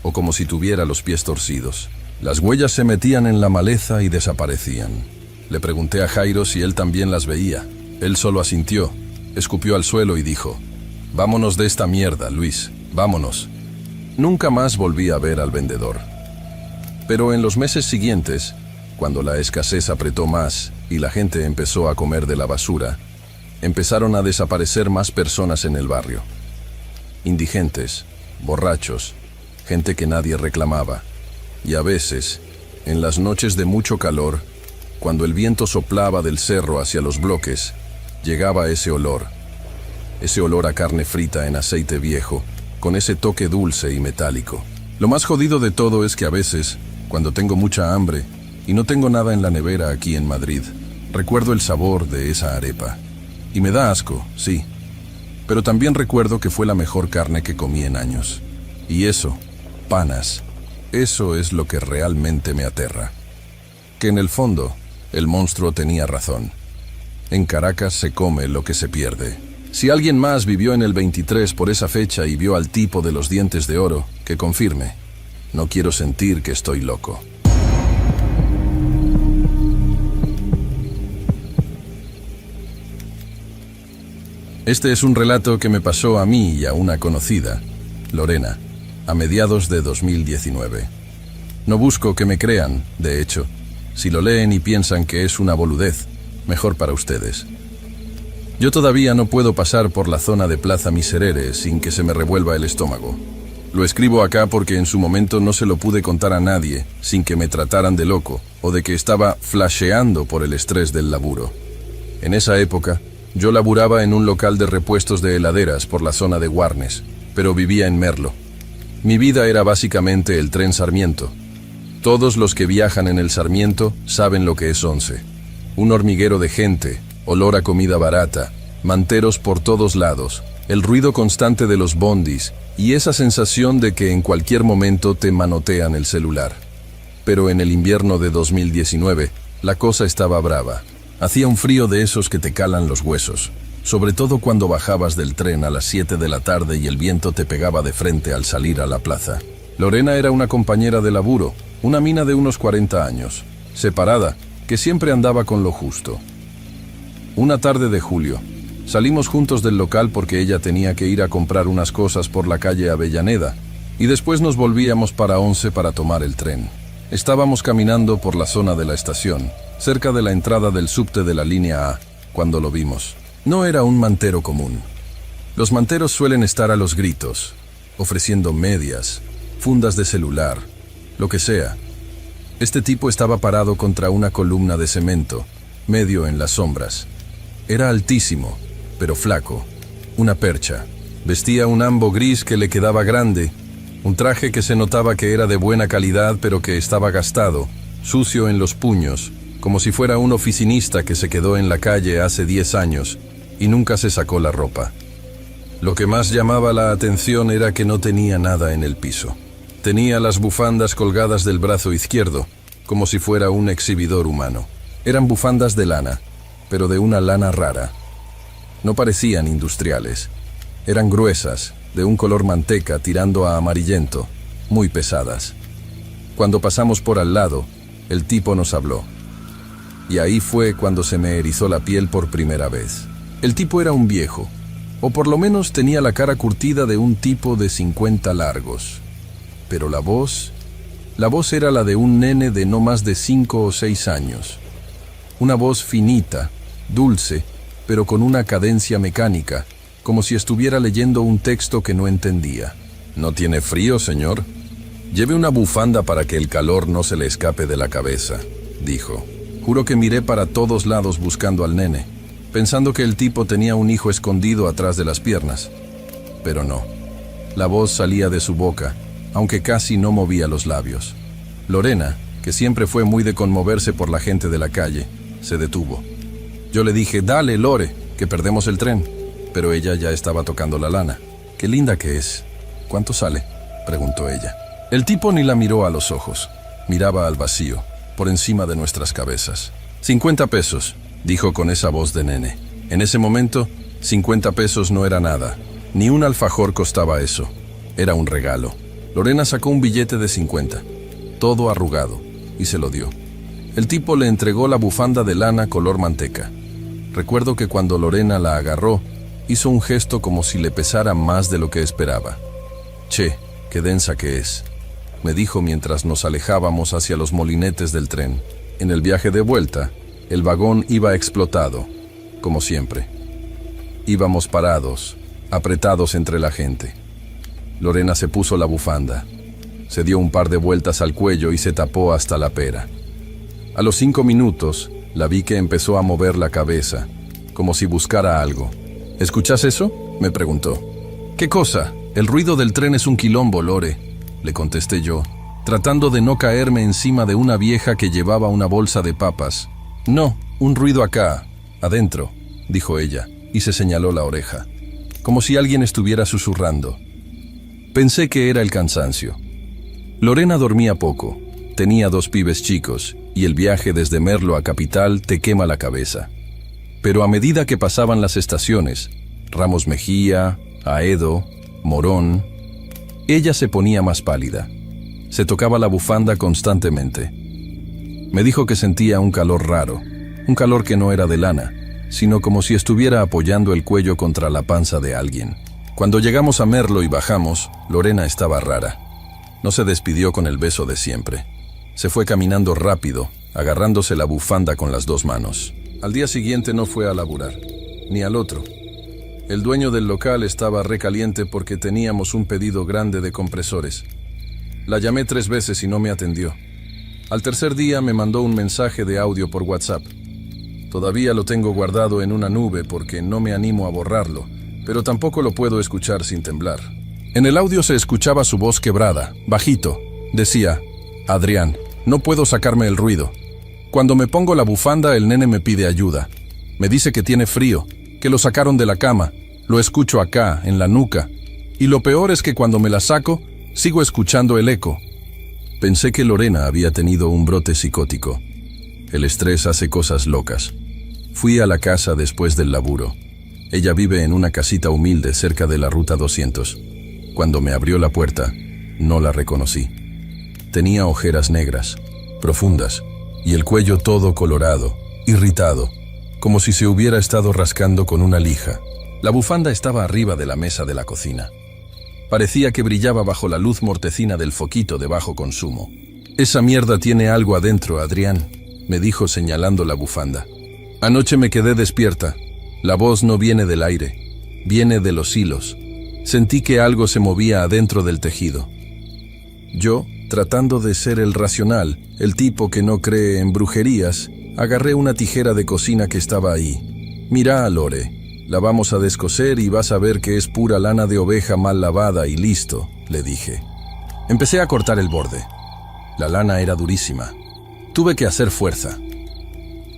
[SPEAKER 1] o como si tuviera los pies torcidos. Las huellas se metían en la maleza y desaparecían. Le pregunté a Jairo si él también las veía. Él solo asintió, escupió al suelo y dijo: «Vámonos de esta mierda, Luis, vámonos». Nunca más volví a ver al vendedor. Pero en los meses siguientes, cuando la escasez apretó más y la gente empezó a comer de la basura, empezaron a desaparecer más personas en el barrio. Indigentes, borrachos, gente que nadie reclamaba. Y a veces, en las noches de mucho calor, cuando el viento soplaba del cerro hacia los bloques, llegaba ese olor a carne frita en aceite viejo, con ese toque dulce y metálico. Lo más jodido de todo es que a veces, cuando tengo mucha hambre y no tengo nada en la nevera aquí en Madrid, recuerdo el sabor de esa arepa. Y me da asco, sí, pero también recuerdo que fue la mejor carne que comí en años. Y eso, panas, eso es lo que realmente me aterra. Que en el fondo, el monstruo tenía razón. En Caracas se come lo que se pierde. Si alguien más vivió en el 23 por esa fecha y vio al tipo de los dientes de oro, que confirme. No quiero sentir que estoy loco. Este es un relato que me pasó a mí y a una conocida, Lorena, a mediados de 2019. No busco que me crean, de hecho. Si lo leen y piensan que es una boludez, mejor para ustedes. Yo todavía no puedo pasar por la zona de Plaza Miserere sin que se me revuelva el estómago. Lo escribo acá porque en su momento no se lo pude contar a nadie sin que me trataran de loco o de que estaba flasheando por el estrés del laburo. En esa época, yo laburaba en un local de repuestos de heladeras por la zona de Warnes, pero vivía en Merlo. Mi vida era básicamente el tren Sarmiento. Todos los que viajan en el Sarmiento saben lo que es 11. Un hormiguero de gente, olor a comida barata, manteros por todos lados, el ruido constante de los bondis y esa sensación de que en cualquier momento te manotean el celular. Pero en el invierno de 2019, la cosa estaba brava. Hacía un frío de esos que te calan los huesos, sobre todo cuando bajabas del tren a las 7 de la tarde y el viento te pegaba de frente al salir a la plaza. Lorena era una compañera de laburo, una mina de unos 40 años, separada, que siempre andaba con lo justo. Una tarde de julio, salimos juntos del local porque ella tenía que ir a comprar unas cosas por la calle Avellaneda, y después nos volvíamos para 11 para tomar el tren. Estábamos caminando por la zona de la estación, cerca de la entrada del subte de la línea A, cuando lo vimos. No era un mantero común. Los manteros suelen estar a los gritos, ofreciendo medias, fundas de celular, lo que sea. Este tipo estaba parado contra una columna de cemento, medio en las sombras. Era altísimo, pero flaco, una percha. Vestía un ambo gris que le quedaba grande, un traje que se notaba que era de buena calidad pero que estaba gastado, sucio en los puños, como si fuera un oficinista que se quedó en la calle hace 10 años y nunca se sacó la ropa. Lo que más llamaba la atención era que no tenía nada en el piso. Tenía las bufandas colgadas del brazo izquierdo, como si fuera un exhibidor humano. Eran bufandas de lana, pero de una lana rara. No parecían industriales. Eran gruesas, de un color manteca tirando a amarillento, muy pesadas. Cuando pasamos por al lado, el tipo nos habló. Y ahí fue cuando se me erizó la piel por primera vez. El tipo era un viejo, o por lo menos tenía la cara curtida de un tipo de 50 largos. Pero la voz era la de un nene de no más de 5 o 6 años. Una voz finita, dulce, pero con una cadencia mecánica, como si estuviera leyendo un texto que no entendía. ¿No tiene frío, señor? Lleve una bufanda para que el calor no se le escape de la cabeza, dijo. Juro que miré para todos lados buscando al nene, pensando que el tipo tenía un hijo escondido atrás de las piernas. Pero no. La voz salía de su boca, aunque casi no movía los labios. Lorena, que siempre fue muy de conmoverse por la gente de la calle, se detuvo. Yo le dije, dale, Lore, que perdemos el tren. Pero ella ya estaba tocando la lana. Qué linda que es. ¿Cuánto sale?, preguntó ella. El tipo ni la miró a los ojos. Miraba al vacío, por encima de nuestras cabezas. 50 pesos, dijo con esa voz de nene. En ese momento, 50 pesos no era nada. Ni un alfajor costaba eso. Era un regalo. Lorena sacó un billete de 50, todo arrugado, y se lo dio. El tipo le entregó la bufanda de lana color manteca. Recuerdo que cuando Lorena la agarró, hizo un gesto como si le pesara más de lo que esperaba. «Che, qué densa que es», me dijo mientras nos alejábamos hacia los molinetes del tren. En el viaje de vuelta, el vagón iba explotado, como siempre. Íbamos parados, apretados entre la gente. Lorena se puso la bufanda, se dio un par de vueltas al cuello y se tapó hasta la pera. A los 5 minutos, la vi que empezó a mover la cabeza, como si buscara algo. «¿Escuchas eso?», me preguntó. «¿Qué cosa? El ruido del tren es un quilombo, Lore», le contesté yo, tratando de no caerme encima de una vieja que llevaba una bolsa de papas. «No, un ruido acá, adentro», dijo ella, y se señaló la oreja, como si alguien estuviera susurrando. Pensé que era el cansancio. Lorena dormía poco, tenía 2 pibes chicos, y el viaje desde Merlo a Capital te quema la cabeza. Pero a medida que pasaban las estaciones, Ramos Mejía, Aedo, Morón, ella se ponía más pálida. Se tocaba la bufanda constantemente. Me dijo que sentía un calor raro, un calor que no era de lana, sino como si estuviera apoyando el cuello contra la panza de alguien. Cuando llegamos a Merlo y bajamos, Lorena estaba rara. No se despidió con el beso de siempre. Se fue caminando rápido, agarrándose la bufanda con las 2 manos. Al día siguiente no fue a laburar, ni al otro. El dueño del local estaba recaliente porque teníamos un pedido grande de compresores. La llamé 3 veces y no me atendió. Al tercer día me mandó un mensaje de audio por WhatsApp. Todavía lo tengo guardado en una nube porque no me animo a borrarlo, pero tampoco lo puedo escuchar sin temblar. En el audio se escuchaba su voz quebrada, bajito. Decía, «Adrián, no puedo sacarme el ruido. Cuando me pongo la bufanda, el nene me pide ayuda. Me dice que tiene frío, que lo sacaron de la cama. Lo escucho acá, en la nuca. Y lo peor es que cuando me la saco, sigo escuchando el eco». Pensé que Lorena había tenido un brote psicótico. El estrés hace cosas locas. Fui a la casa después del laburo. Ella vive en una casita humilde cerca de la ruta 200. Cuando me abrió la puerta, no la reconocí. Tenía ojeras negras, profundas, y el cuello todo colorado, irritado, como si se hubiera estado rascando con una lija. La bufanda estaba arriba de la mesa de la cocina. Parecía que brillaba bajo la luz mortecina del foquito de bajo consumo. «Esa mierda tiene algo adentro, Adrián», me dijo señalando la bufanda. «Anoche me quedé despierta. La voz no viene del aire, viene de los hilos. Sentí que algo se movía adentro del tejido». Yo, tratando de ser el racional, el tipo que no cree en brujerías, agarré una tijera de cocina que estaba ahí. «Mirá, Lore, La vamos a descoser y vas a ver que es pura lana de oveja mal lavada y listo, le dije. Empecé a cortar el borde. La lana era durísima. Tuve que hacer fuerza.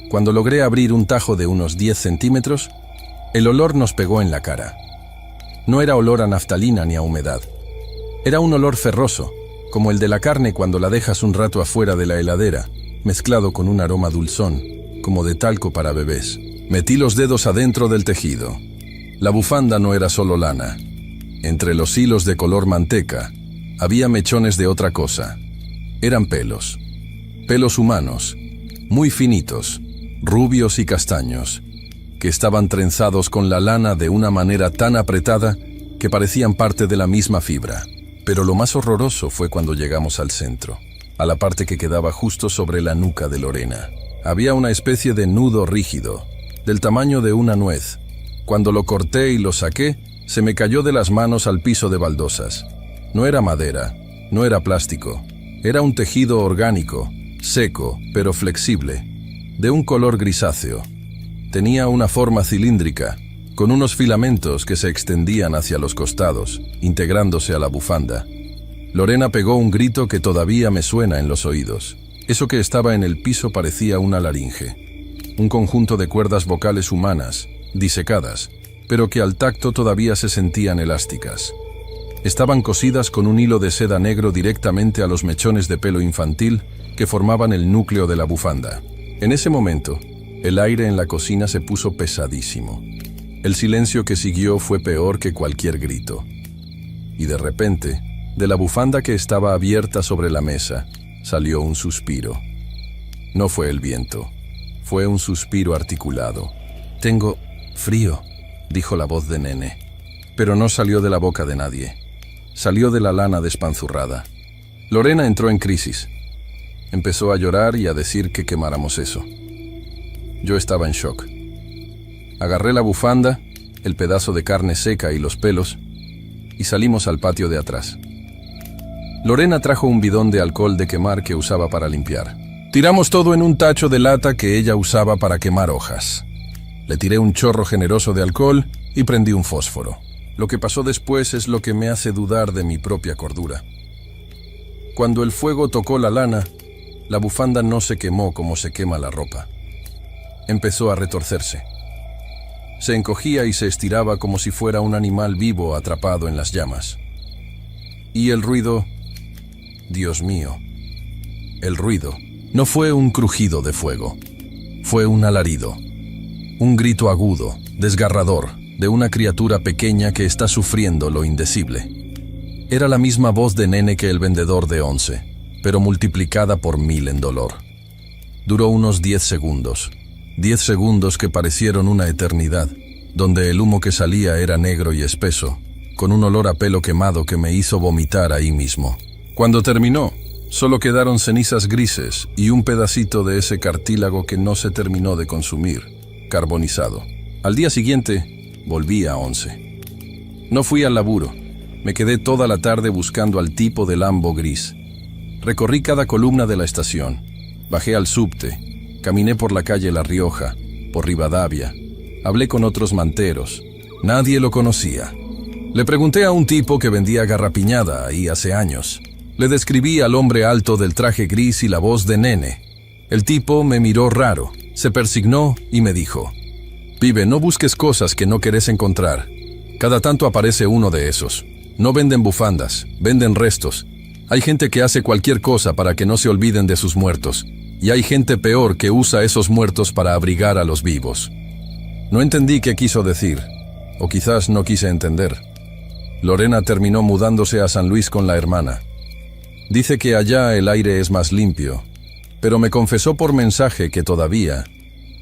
[SPEAKER 1] Cuando logré abrir un tajo de unos 10 centímetros, el olor nos pegó en la cara. No era olor a naftalina ni a humedad. Era un olor ferroso, como el de la carne cuando la dejas un rato afuera de la heladera, mezclado con un aroma dulzón, como de talco para bebés. Metí los dedos adentro del tejido. La bufanda no era solo lana. Entre los hilos de color manteca, había mechones de otra cosa. Eran pelos. Pelos humanos, muy finitos, rubios y castaños, que estaban trenzados con la lana de una manera tan apretada que parecían parte de la misma fibra. Pero lo más horroroso fue cuando llegamos al centro, a la parte que quedaba justo sobre la nuca de Lorena. Había una especie de nudo rígido, del tamaño de una nuez. Cuando lo corté y lo saqué, se me cayó de las manos al piso de baldosas. No era madera, no era plástico, era un tejido orgánico, seco, pero flexible, de un color grisáceo. Tenía una forma cilíndrica, con unos filamentos que se extendían hacia los costados, integrándose a la bufanda. Lorena pegó un grito que todavía me suena en los oídos. Eso que estaba en el piso parecía una laringe, un conjunto de cuerdas vocales humanas, disecadas, pero que al tacto todavía se sentían elásticas. Estaban cosidas con un hilo de seda negro directamente a los mechones de pelo infantil que formaban el núcleo de la bufanda. En ese momento, el aire en la cocina se puso pesadísimo. El silencio que siguió fue peor que cualquier grito. Y de repente, de la bufanda que estaba abierta sobre la mesa, salió un suspiro. No fue el viento, fue un suspiro articulado. «Tengo frío», dijo la voz de Nene. Pero no salió de la boca de nadie. Salió de la lana despanzurrada. Lorena entró en crisis. Empezó a llorar y a decir que quemáramos eso. Yo estaba en shock. Agarré la bufanda, el pedazo de carne seca y los pelos, y salimos al patio de atrás. Lorena trajo un bidón de alcohol de quemar que usaba para limpiar. Tiramos todo en un tacho de lata que ella usaba para quemar hojas. Le tiré un chorro generoso de alcohol y prendí un fósforo. Lo que pasó después es lo que me hace dudar de mi propia cordura. Cuando el fuego tocó la lana, la bufanda no se quemó como se quema la ropa. Empezó a retorcerse. Se encogía y se estiraba como si fuera un animal vivo atrapado en las llamas. Y el ruido... Dios mío. El ruido no fue un crujido de fuego. Fue un alarido. Un grito agudo, desgarrador, de una criatura pequeña que está sufriendo lo indecible. Era la misma voz de Nene que el vendedor de 11, pero multiplicada por 1000 en dolor. Duró unos 10 segundos. 10 segundos que parecieron una eternidad, donde el humo que salía era negro y espeso, con un olor a pelo quemado que me hizo vomitar ahí mismo. Cuando terminó, solo quedaron cenizas grises y un pedacito de ese cartílago que no se terminó de consumir, carbonizado. Al día siguiente, volví a 11. No fui al laburo. Me quedé toda la tarde buscando al tipo del Lambo gris. Recorrí cada columna de la estación. Bajé al subte. Caminé por la calle La Rioja, por Rivadavia. Hablé con otros manteros. Nadie lo conocía. Le pregunté a un tipo que vendía garrapiñada ahí hace años. Le describí al hombre alto del traje gris y la voz de Nene. El tipo me miró raro, se persignó y me dijo: «Pibe, no busques cosas que no querés encontrar. Cada tanto aparece uno de esos. No venden bufandas, venden restos. Hay gente que hace cualquier cosa para que no se olviden de sus muertos. Y hay gente peor que usa esos muertos para abrigar a los vivos». No entendí qué quiso decir, o quizás no quise entender. Lorena terminó mudándose a San Luis con la hermana. Dice que allá el aire es más limpio, pero me confesó por mensaje que todavía,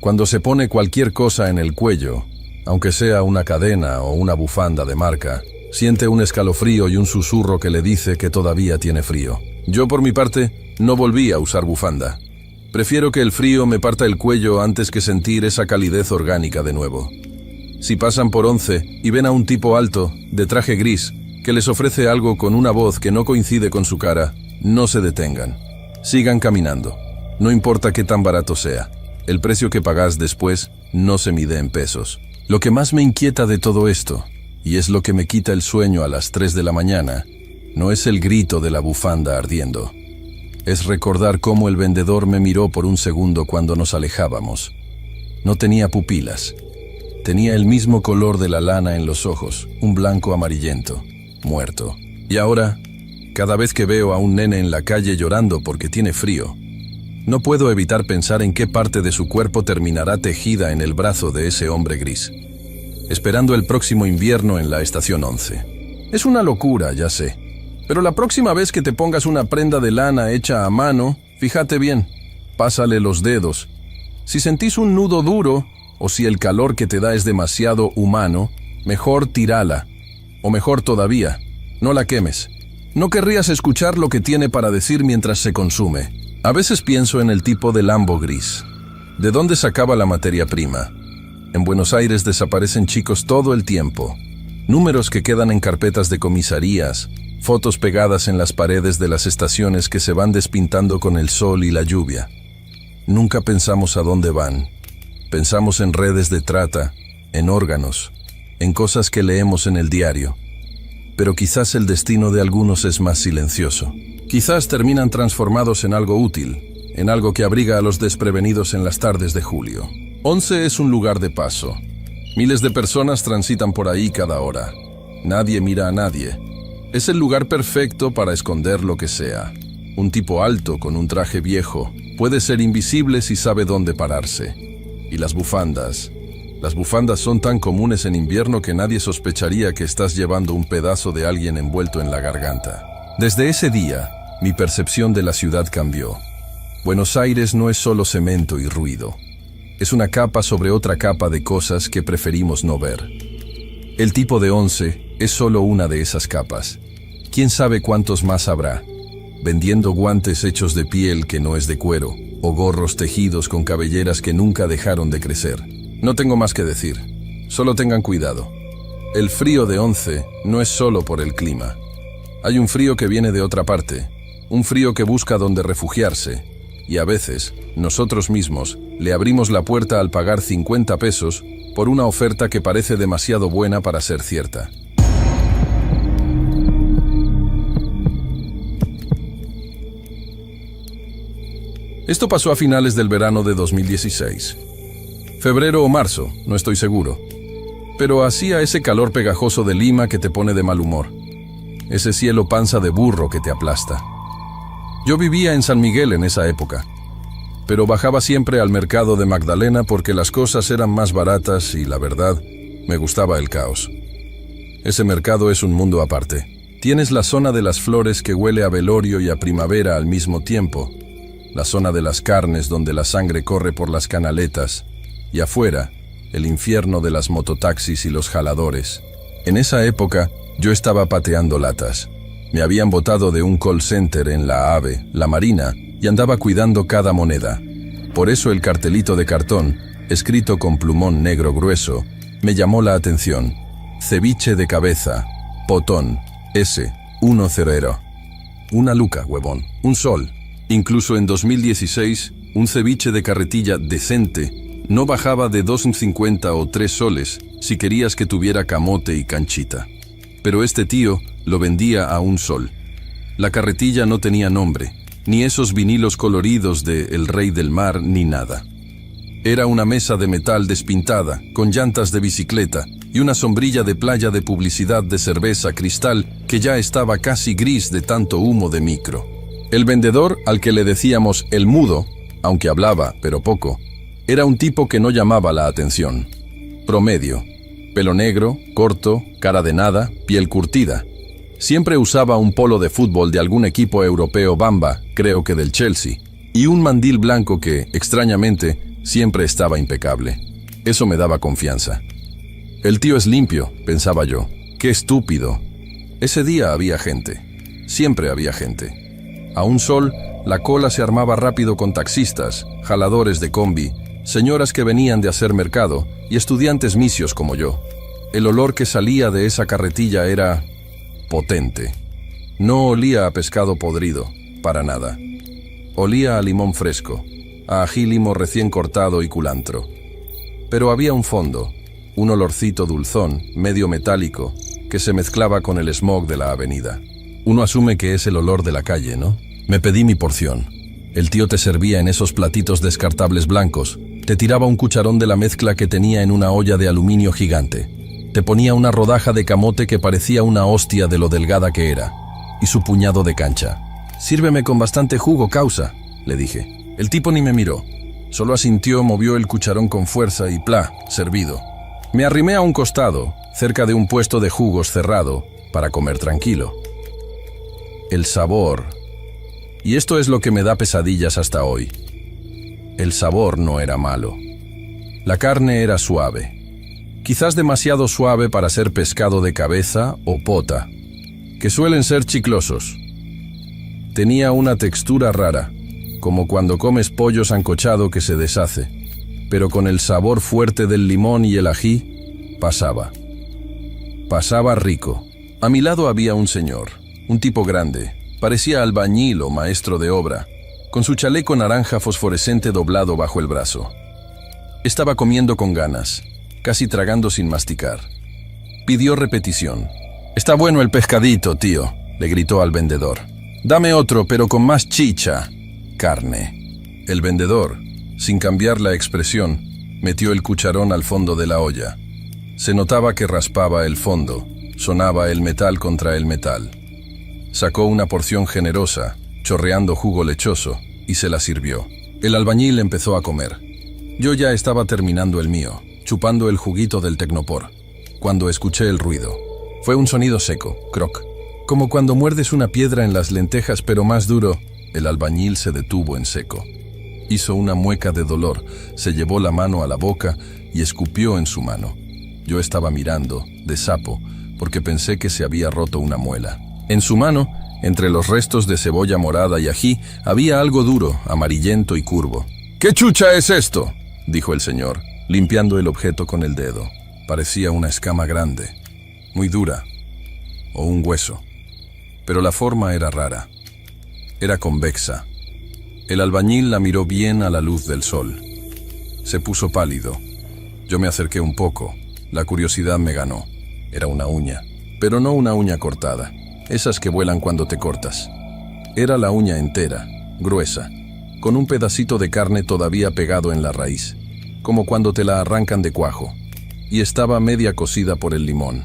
[SPEAKER 1] cuando se pone cualquier cosa en el cuello, aunque sea una cadena o una bufanda de marca, siente un escalofrío y un susurro que le dice que todavía tiene frío. Yo, por mi parte, no volví a usar bufanda. Prefiero que el frío me parta el cuello antes que sentir esa calidez orgánica de nuevo. Si pasan por 11 y ven a un tipo alto, de traje gris, que les ofrece algo con una voz que no coincide con su cara, no se detengan. Sigan caminando. No importa qué tan barato sea. El precio que pagás después no se mide en pesos. Lo que más me inquieta de todo esto, y es lo que me quita el sueño a las 3 de la mañana, no es el grito de la bufanda ardiendo. Es recordar cómo el vendedor me miró por un segundo cuando nos alejábamos. No tenía pupilas. Tenía el mismo color de la lana en los ojos, un blanco amarillento, muerto. Y ahora, cada vez que veo a un nene en la calle llorando porque tiene frío, no puedo evitar pensar en qué parte de su cuerpo terminará tejida en el brazo de ese hombre gris, esperando el próximo invierno en la estación 11. Es una locura, ya sé. Pero la próxima vez que te pongas una prenda de lana hecha a mano, fíjate bien, pásale los dedos. Si sentís un nudo duro, o si el calor que te da es demasiado humano, mejor tírala. O mejor todavía, no la quemes. No querrías escuchar lo que tiene para decir mientras se consume. A veces pienso en el tipo de Lambo gris. ¿De dónde sacaba la materia prima? En Buenos Aires desaparecen chicos todo el tiempo. Números que quedan en carpetas de comisarías, fotos pegadas en las paredes de las estaciones que se van despintando con el sol y la lluvia. Nunca pensamos a dónde van. Pensamos en redes de trata, en órganos, en cosas que leemos en el diario. Pero quizás el destino de algunos es más silencioso. Quizás terminan transformados en algo útil, en algo que abriga a los desprevenidos en las tardes de julio. 11 es un lugar de paso. Miles de personas transitan por ahí cada hora. Nadie mira a nadie. Es el lugar perfecto para esconder lo que sea. Un tipo alto con un traje viejo puede ser invisible si sabe dónde pararse. Y las bufandas son tan comunes en invierno que nadie sospecharía que estás llevando un pedazo de alguien envuelto en la garganta. Desde ese día, mi percepción de la ciudad cambió. Buenos Aires no es solo cemento y ruido. Es una capa sobre otra capa de cosas que preferimos no ver. El tipo de 11 es solo una de esas capas. ¿Quién sabe cuántos más habrá? Vendiendo guantes hechos de piel que no es de cuero, o gorros tejidos con cabelleras que nunca dejaron de crecer. No tengo más que decir. Solo tengan cuidado. El frío de 11 no es solo por el clima. Hay un frío que viene de otra parte, un frío que busca donde refugiarse, y a veces, nosotros mismos, le abrimos la puerta al pagar 50 pesos por una oferta que parece demasiado buena para ser cierta. Esto pasó a finales del verano de 2016. Febrero o marzo, no estoy seguro. Pero hacía ese calor pegajoso de Lima que te pone de mal humor. Ese cielo panza de burro que te aplasta. Yo vivía en San Miguel en esa época, pero bajaba siempre al mercado de Magdalena porque las cosas eran más baratas y, la verdad, me gustaba el caos. Ese mercado es un mundo aparte. Tienes la zona de las flores que huele a velorio y a primavera al mismo tiempo, la zona de las carnes donde la sangre corre por las canaletas, y afuera, el infierno de las mototaxis y los jaladores. En esa época, yo estaba pateando latas. Me habían botado de un call center en la AVE, la Marina, y andaba cuidando cada moneda. Por eso el cartelito de cartón, escrito con plumón negro grueso, me llamó la atención. Ceviche de cabeza, potón, S, 1-0. Una luca, huevón, un sol. Incluso en 2016, un ceviche de carretilla decente no bajaba de 2,50 o 3 soles si querías que tuviera camote y canchita. Pero este tío lo vendía a un sol. La carretilla no tenía nombre, ni esos vinilos coloridos de El Rey del Mar, ni nada. Era una mesa de metal despintada, con llantas de bicicleta y una sombrilla de playa de publicidad de cerveza Cristal que ya estaba casi gris de tanto humo de micro. El vendedor, al que le decíamos el mudo, aunque hablaba, pero poco, era un tipo que no llamaba la atención. Promedio. Pelo negro, corto, cara de nada, piel curtida. Siempre usaba un polo de fútbol de algún equipo europeo bamba, creo que del Chelsea, y un mandil blanco que, extrañamente, siempre estaba impecable. Eso me daba confianza. El tío es limpio, pensaba yo. ¡Qué estúpido! Ese día había gente. Siempre había gente. A un sol, la cola se armaba rápido con taxistas, jaladores de combi, señoras que venían de hacer mercado y estudiantes misios como yo. El olor que salía de esa carretilla era potente. No olía a pescado podrido, para nada. Olía a limón fresco, a ají limo recién cortado y culantro. Pero había un fondo. un olorcito dulzón, medio metálico, que se mezclaba con el smog de la avenida. Uno asume que es el olor de la calle, ¿no? Me pedí mi porción. El tío te servía en esos platitos descartables blancos, te tiraba un cucharón de la mezcla que tenía en una olla de aluminio gigante. Te ponía una rodaja de camote que parecía una hostia de lo delgada que era, y su puñado de cancha. «Sírveme con bastante jugo, causa», le dije. El tipo ni me miró. Solo asintió, movió el cucharón con fuerza y ¡plá!, servido. Me arrimé a un costado, cerca de un puesto de jugos cerrado, para comer tranquilo. El sabor. Y esto es lo que me da pesadillas hasta hoy. El sabor no era malo. La carne era suave. Quizás demasiado suave para ser pescado de cabeza o pota, que suelen ser chiclosos. Tenía una textura rara, como cuando comes pollo sancochado que se deshace, pero con el sabor fuerte del limón y el ají, pasaba. Pasaba rico. A mi lado había un señor, un tipo grande, parecía albañil o maestro de obra, con su chaleco naranja fosforescente doblado bajo el brazo. Estaba comiendo con ganas, casi tragando sin masticar. Pidió repetición. «Está bueno el pescadito, tío», le gritó al vendedor. «Dame otro, pero con más chicha. Carne». El vendedor, sin cambiar la expresión, metió el cucharón al fondo de la olla. Se notaba que raspaba el fondo, sonaba el metal contra el metal. Sacó una porción generosa, chorreando jugo lechoso, y se la sirvió. El albañil empezó a comer. Yo ya estaba terminando el mío, chupando el juguito del Tecnopor, cuando escuché el ruido. Fue un sonido seco, croc, como cuando muerdes una piedra en las lentejas, pero más duro. El albañil se detuvo en seco. Hizo una mueca de dolor, se llevó la mano a la boca y escupió en su mano. Yo estaba mirando, de sapo, porque pensé que se había roto una muela. En su mano, entre los restos de cebolla morada y ají, había algo duro, amarillento y curvo. «¿Qué chucha es esto?», dijo el señor, limpiando el objeto con el dedo. Parecía una escama grande, muy dura, o un hueso, pero la forma era rara. Era convexa. El albañil la miró bien a la luz del sol. Se puso pálido. Yo me acerqué un poco. La curiosidad me ganó. Era una uña, pero no una uña cortada, esas que vuelan cuando te cortas. Era la uña entera, gruesa, con un pedacito de carne todavía pegado en la raíz, como cuando te la arrancan de cuajo, y estaba media cocida por el limón,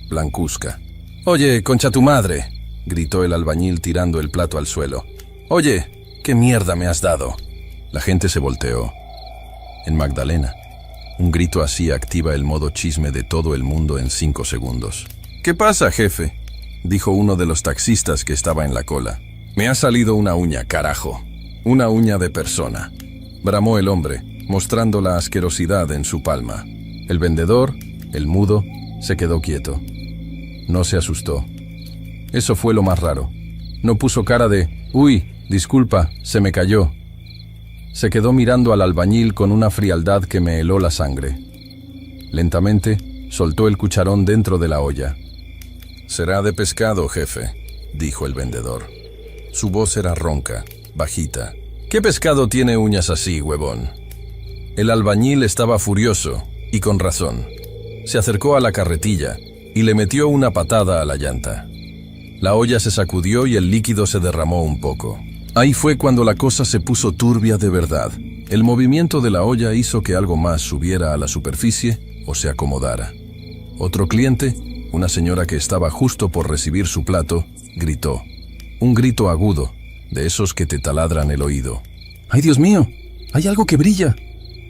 [SPEAKER 1] blancuzca. «Oye, concha tu madre», gritó el albañil tirando el plato al suelo. «Oye, ¿qué mierda me has dado?». La gente se volteó. En Magdalena, un grito así activa el modo chisme de todo el mundo en 5 segundos. «¿Qué pasa, jefe?», dijo uno de los taxistas que estaba en la cola. «Me ha salido una uña, carajo. Una uña de persona», bramó el hombre, mostrando la asquerosidad en su palma. El vendedor, el mudo, se quedó quieto. No se asustó. Eso fue lo más raro. No puso cara de «Uy, disculpa, se me cayó». Se quedó mirando al albañil con una frialdad que me heló la sangre. Lentamente, soltó el cucharón dentro de la olla. «Será de pescado, jefe», dijo el vendedor. Su voz era ronca, bajita. «¿Qué pescado tiene uñas así, huevón?». El albañil estaba furioso, y con razón. Se acercó a la carretilla y le metió una patada a la llanta. La olla se sacudió y el líquido se derramó un poco. Ahí fue cuando la cosa se puso turbia de verdad. El movimiento de la olla hizo que algo más subiera a la superficie o se acomodara. Otro cliente, una señora que estaba justo por recibir su plato, gritó. Un grito agudo, de esos que te taladran el oído. «¡Ay, Dios mío! ¡Hay algo que brilla!».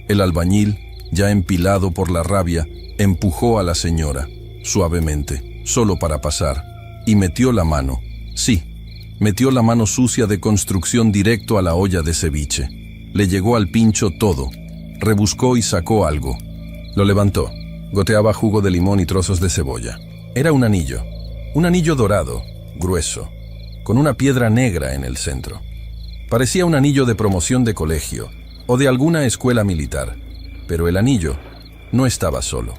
[SPEAKER 1] El albañil, ya empilado por la rabia, empujó a la señora, suavemente, solo para pasar, y metió la mano. Sí, metió la mano sucia de construcción directo a la olla de ceviche. Le llegó al pincho todo. Rebuscó y sacó algo. Lo levantó. Goteaba jugo de limón y trozos de cebolla. Era un anillo dorado, grueso, con una piedra negra en el centro. Parecía un anillo de promoción de colegio o de alguna escuela militar, pero el anillo no estaba solo.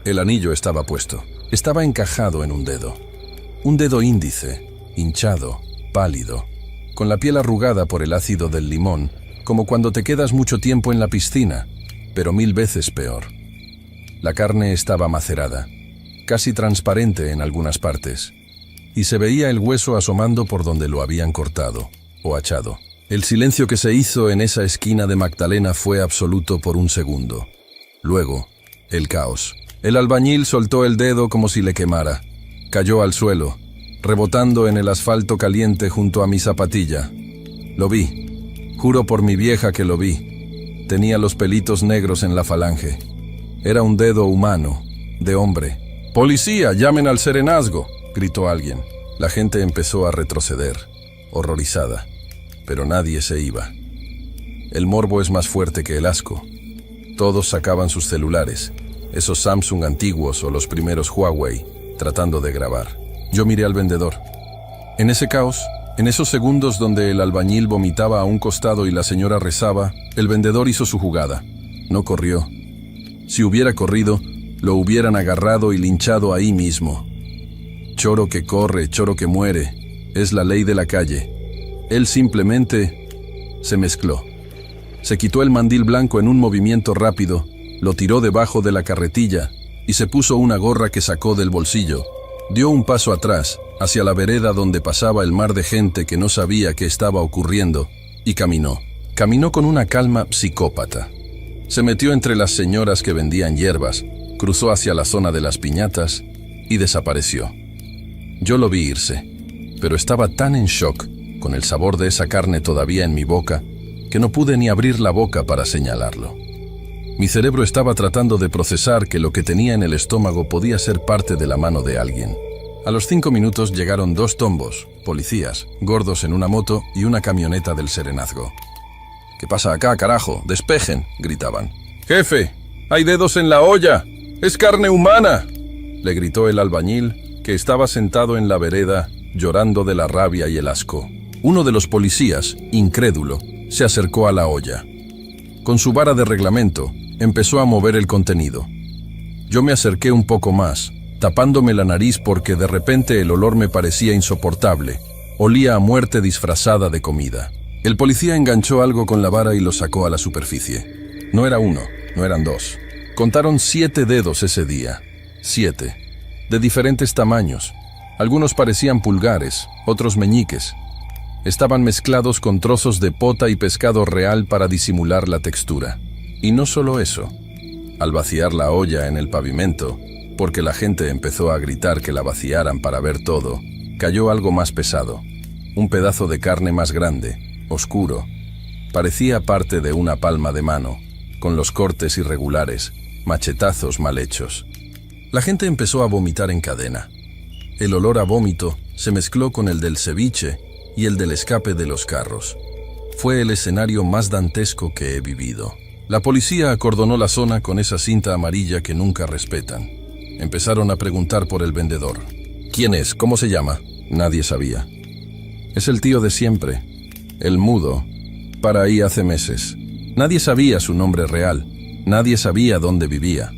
[SPEAKER 1] El anillo estaba puesto. Estaba encajado en un dedo índice, hinchado, pálido, con la piel arrugada por el ácido del limón, como cuando te quedas mucho tiempo en la piscina, pero 1000 veces peor. La carne estaba macerada, casi transparente en algunas partes, y se veía el hueso asomando por donde lo habían cortado o hachado. El silencio que se hizo en esa esquina de Magdalena fue absoluto por un segundo. Luego, el caos. El albañil soltó el dedo como si le quemara. Cayó al suelo, rebotando en el asfalto caliente junto a mi zapatilla. Lo vi. Juro por mi vieja que lo vi. Tenía los pelitos negros en la falange. Era un dedo humano, de hombre. «¡Policía, llamen al serenazgo!», gritó alguien. La gente empezó a retroceder, horrorizada, pero nadie se iba. El morbo es más fuerte que el asco. Todos sacaban sus celulares, esos Samsung antiguos o los primeros Huawei, tratando de grabar. Yo miré al vendedor. En ese caos, en esos segundos donde el albañil vomitaba a un costado y la señora rezaba, el vendedor hizo su jugada. No corrió. Si hubiera corrido, lo hubieran agarrado y linchado ahí mismo. Choro que corre, choro que muere. Es la ley de la calle. Él simplemente se mezcló. Se quitó el mandil blanco en un movimiento rápido, lo tiró debajo de la carretilla y se puso una gorra que sacó del bolsillo. Dio un paso atrás, hacia la vereda donde pasaba el mar de gente que no sabía qué estaba ocurriendo, y caminó. Caminó con una calma psicópata. Se metió entre las señoras que vendían hierbas, cruzó hacia la zona de las piñatas y desapareció. Yo lo vi irse, pero estaba tan en shock, con el sabor de esa carne todavía en mi boca, que no pude ni abrir la boca para señalarlo. Mi cerebro estaba tratando de procesar que lo que tenía en el estómago podía ser parte de la mano de alguien. A los 5 minutos llegaron 2 tombos, policías, gordos en una moto y una camioneta del serenazgo. «¿Qué pasa acá, carajo? ¡Despejen!», gritaban. «¡Jefe! ¡Hay dedos en la olla! ¡Es carne humana!», le gritó el albañil, que estaba sentado en la vereda, llorando de la rabia y el asco. Uno de los policías, incrédulo, se acercó a la olla. Con su vara de reglamento, empezó a mover el contenido. Yo me acerqué un poco más, tapándome la nariz porque de repente el olor me parecía insoportable. Olía a muerte disfrazada de comida. El policía enganchó algo con la vara y lo sacó a la superficie. No era uno, no eran 2. Contaron 7 dedos ese día. 7. De diferentes tamaños. Algunos parecían pulgares, otros meñiques. Estaban mezclados con trozos de pota y pescado real para disimular la textura. Y no solo eso. Al vaciar la olla en el pavimento, porque la gente empezó a gritar que la vaciaran para ver todo, cayó algo más pesado. Un pedazo de carne más grande, oscuro. Parecía parte de una palma de mano, con los cortes irregulares, machetazos mal hechos. La gente empezó a vomitar en cadena. El olor a vómito se mezcló con el del ceviche y el del escape de los carros. Fue el escenario más dantesco que he vivido. La policía acordonó la zona con esa cinta amarilla que nunca respetan. Empezaron a preguntar por el vendedor. ¿Quién es? ¿Cómo se llama? Nadie sabía. Es el tío de siempre, el mudo, para ahí hace meses. Nadie sabía su nombre real, nadie sabía dónde vivía.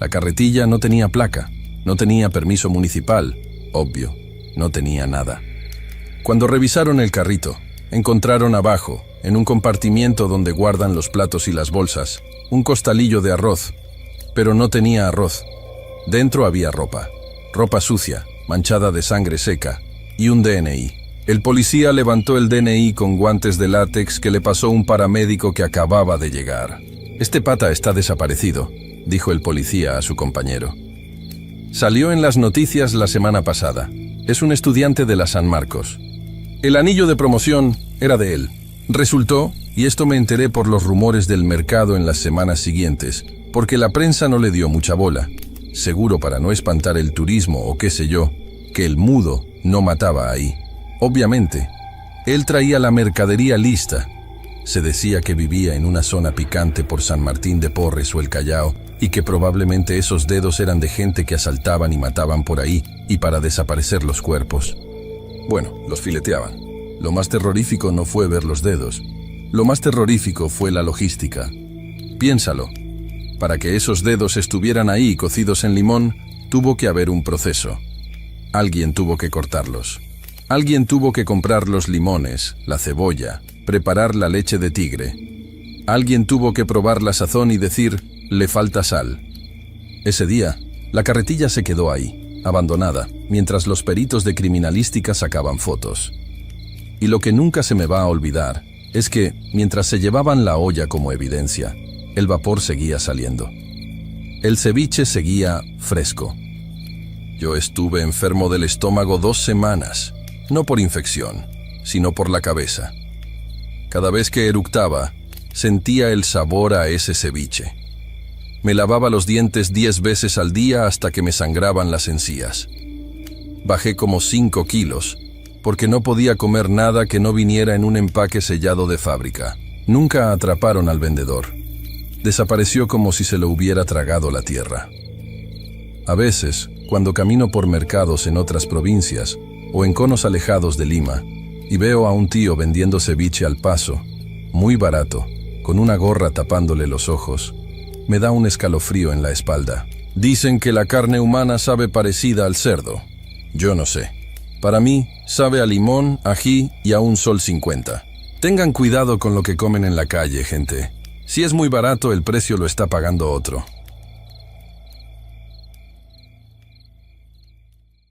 [SPEAKER 1] La carretilla no tenía placa, no tenía permiso municipal, obvio, no tenía nada. Cuando revisaron el carrito, encontraron abajo, en un compartimiento donde guardan los platos y las bolsas, un costalillo de arroz, pero no tenía arroz. Dentro había ropa sucia, manchada de sangre seca, y un DNI. El policía levantó el DNI con guantes de látex que le pasó un paramédico que acababa de llegar. «Este pata está desaparecido», dijo el policía a su compañero. «Salió en las noticias la semana pasada. Es un estudiante de la San Marcos. El anillo de promoción era de él. Resultó, y esto me enteré por los rumores del mercado en las semanas siguientes, porque la prensa no le dio mucha bola, seguro para no espantar el turismo o qué sé yo, que el mudo no mataba ahí. Obviamente, él traía la mercadería lista. Se decía que vivía en una zona picante por San Martín de Porres o el Callao, y que probablemente esos dedos eran de gente que asaltaban y mataban por ahí, y para desaparecer los cuerpos. Bueno, los fileteaban. Lo más terrorífico no fue ver los dedos. Lo más terrorífico fue la logística. Piénsalo. Para que esos dedos estuvieran ahí cocidos en limón, tuvo que haber un proceso. Alguien tuvo que cortarlos. Alguien tuvo que comprar los limones, la cebolla, preparar la leche de tigre. Alguien tuvo que probar la sazón y decir, le falta sal. Ese día, la carretilla se quedó ahí, abandonada, mientras los peritos de criminalística sacaban fotos. Y lo que nunca se me va a olvidar es que, mientras se llevaban la olla como evidencia, el vapor seguía saliendo. El ceviche seguía fresco. Yo estuve enfermo del estómago 2 semanas, no por infección, sino por la cabeza. Cada vez que eructaba, sentía el sabor a ese ceviche. Me lavaba los dientes 10 veces al día hasta que me sangraban las encías. Bajé como 5 kilos, porque no podía comer nada que no viniera en un empaque sellado de fábrica. Nunca atraparon al vendedor. Desapareció como si se lo hubiera tragado la tierra. A veces, cuando camino por mercados en otras provincias o en conos alejados de Lima, y veo a un tío vendiendo ceviche al paso, muy barato, con una gorra tapándole los ojos, me da un escalofrío en la espalda. Dicen que la carne humana sabe parecida al cerdo. Yo no sé. Para mí, sabe a limón, ají y a un sol 50. Tengan cuidado con lo que comen en la calle, gente. Si es muy barato, el precio lo está pagando otro.